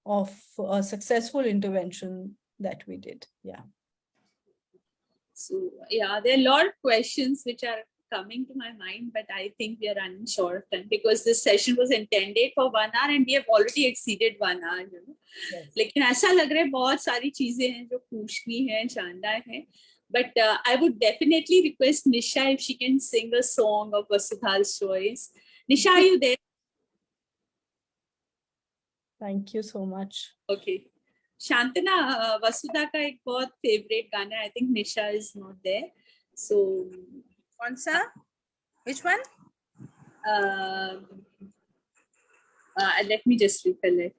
of a successful intervention that we did. Yeah. So yeah, there are a lot of questions which are coming to my mind, but I think we are running short of time because this session was intended for 1 hour and we have already exceeded 1 hour. Yes. लेकिन ऐसा लग रहा है बहुत सारी चीजें हैं जो पूछनी है, जानना है. But I would definitely request Nisha if she can sing a song of Vasudha's choice. Nisha, are you there? Thank you so much. Okay. Shantana, Vasudha का एक बहुत फेवरेट गाना है. I think Nisha is not there. So कौन सा? Which one? Let me just recollect.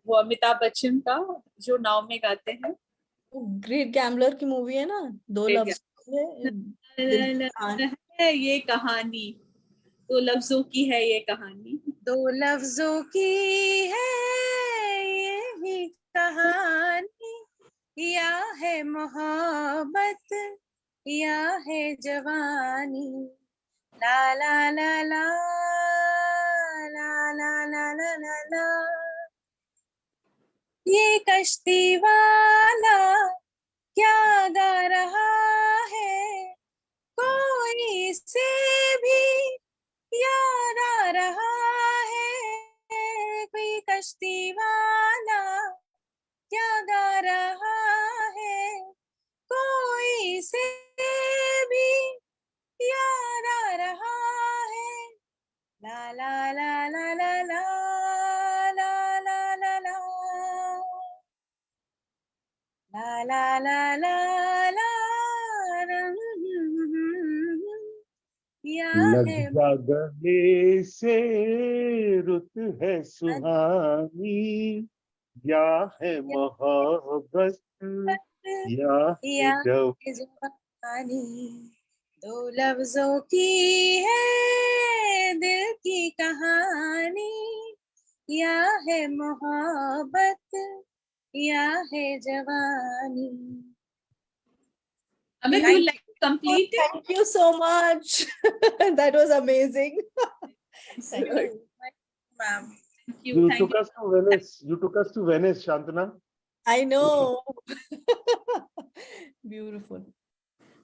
वो अमिताभ बच्चन का जो नाव में गाते हैं. ग्रेट गैम्बलर की मूवी है ना, 2 लफ्ज है ये कहानी, 2 लफ्जों की है ये कहानी, 2 लफ्जों की है ये कहानी, या है मोहब्बत या है जवानी, ला ला ला ला ला ला ला ला ला ला. ये कश्ती वाला क्या गा रहा है, कोई से भी याद आ रहा है, कोई कश्ती वाला क्या गा रहा है, कोई से भी याद आ रहा है, ला ला ला ला ला ला ला ला ला ला ला ला ला ला. या लग है जा गले से रुत है सुहानी, या है मोहब्बत या है या जवानी। है जवानी, दो लफ्जों की है दिल की कहानी, या है मोहब्बत या है जवानी। Amit, you Thank like to complete it? Thank you so much. That was amazing. Thank you, you. ma'am. Thank you. You Thank took you. us to Venice. You took us to Venice, Shantana. I know. Beautiful.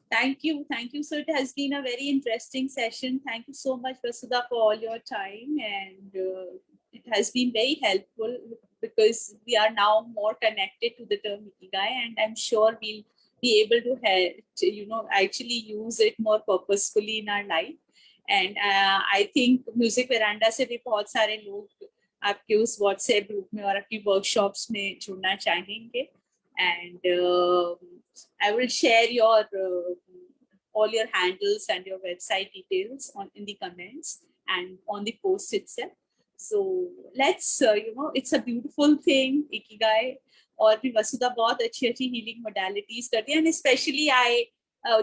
Thank you. Thank you. So it has been a very interesting session. Thank you so much, Vasudha, for all your time. And it has been very helpful because we are now more connected to the term Ikigai. And I'm sure we'll be able to have, actually use it more purposefully in our life. And I think Music Veranda से भी बहुत सारे लोग आपके उस WhatsApp group में और आपकी workshops में जुड़ना चाहेंगे. And I will share your all your handles and your website details in the comments and on the post itself. So let's it's a beautiful thing, Ikigai. और भी वसुधा बहुत अच्छी healing modalities करती है, and especially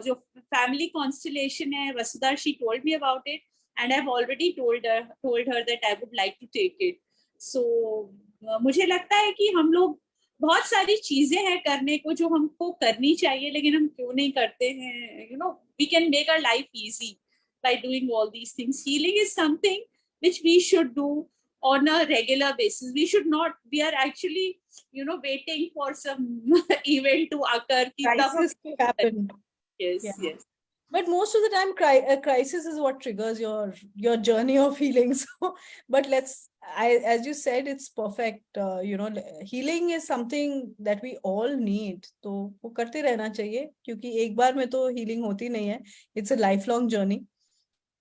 जो family constellation है, Vasudha, she told me about it, and I've already told her that I would like to take it. So मुझे लगता है कि हम लोग बहुत सारी चीजें हैं करने को जो हमको करनी चाहिए, लेकिन हम क्यों नहीं करते हैं. We can make our life easy by doing all these things. Healing is something which we should do on a regular basis. We should not, we are actually, waiting for some event to occur. Crisis to happen. Yes, Yeah. yes. But most of the time, a crisis is what triggers your journey of healing. So, but as you said, it's perfect. Healing is something that we all need. तो वो करते रहना चाहिए, क्योंकि एक बार में तो healing होती नहीं है. It's a lifelong journey.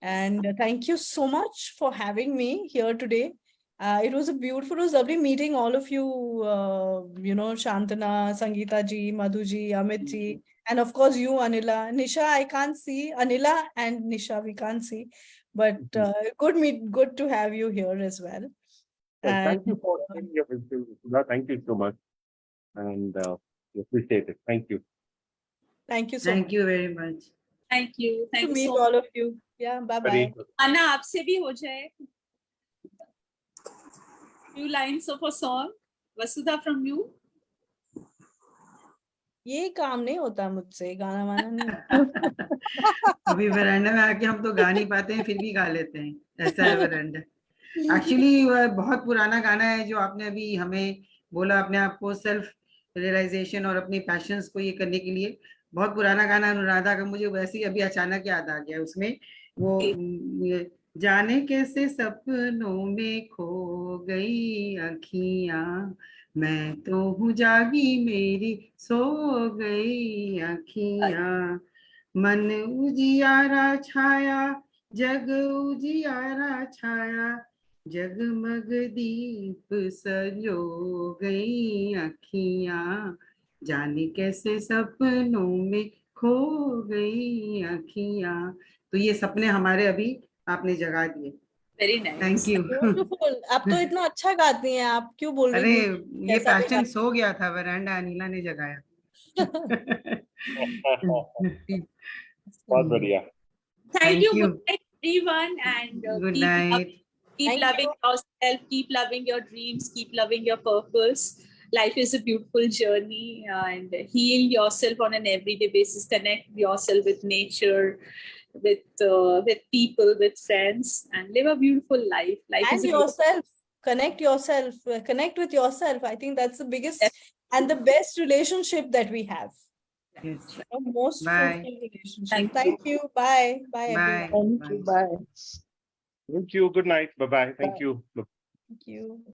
And thank you so much for having me here today. It was lovely meeting all of you. Shantana, Sangeeta ji, Madhu ji, Amit ji. And of course, you, Anila. Nisha, I can't see. Anila and Nisha, we can't see. But good to have you here as well. Well, thank you for sharing your wisdom, Vasudha. Thank you so much. And we appreciate it. Thank you. Thank you so much. Thank you very much. Thank you. Thank To you meet so all much. of you. Yeah, bye-bye. Very good. Anna, आपसे भी हो जाए. Few lines of a song. Vasudha, from you. ये काम नहीं होता मुझसे, गाना वाना नहीं. अभी वरांडा में आके हम तो गा नहीं पाते हैं, फिर भी गा लेते हैं. ऐसा है वरांडा. एक्चुअली बहुत पुराना गाना है जो आपने अभी हमें बोला, अपने आप को सेल्फ रियलाइजेशन और अपने पैशंस को ये करने के लिए. बहुत पुराना गाना अनुराधा का, मुझे वैसे ही अभी अचानक याद आ गया. उसमें वो जाने कैसे सपनों में खो गई अखियां, मैं तो हूँ जागी मेरी सो गई अखियां, मन उजियारा छाया जग उजियारा छाया, जगमग दीप सजो गई अखियां, जाने कैसे सपनों में खो गई अखियां. तो ये सपने हमारे अभी आपने जगा दिए. Very nice. Thank you. Beautiful. आप तो इतना अच्छा गाती हैं, आप क्यों बोल रही अरे हैं? ये कैसा भी पैशन सो गया था, वरांडा अनिला ने जगाया. बहुत बढ़िया. Thank you. Good night, everyone, and Good night. keep Thank loving yourself, keep loving your dreams, keep loving your purpose. Life is a beautiful journey, and heal yourself on an everyday basis. Connect yourself with nature, with people, with friends, and live a beautiful life. Life and is a yourself. Connect yourself. Connect with yourself. I think that's the biggest and the best relationship that we have. Yes. The most Bye. fulfilling relationship. Thank you. Bye. Bye, everyone. Bye. Thank you. Good night. Bye-bye. Thank you. Thank you.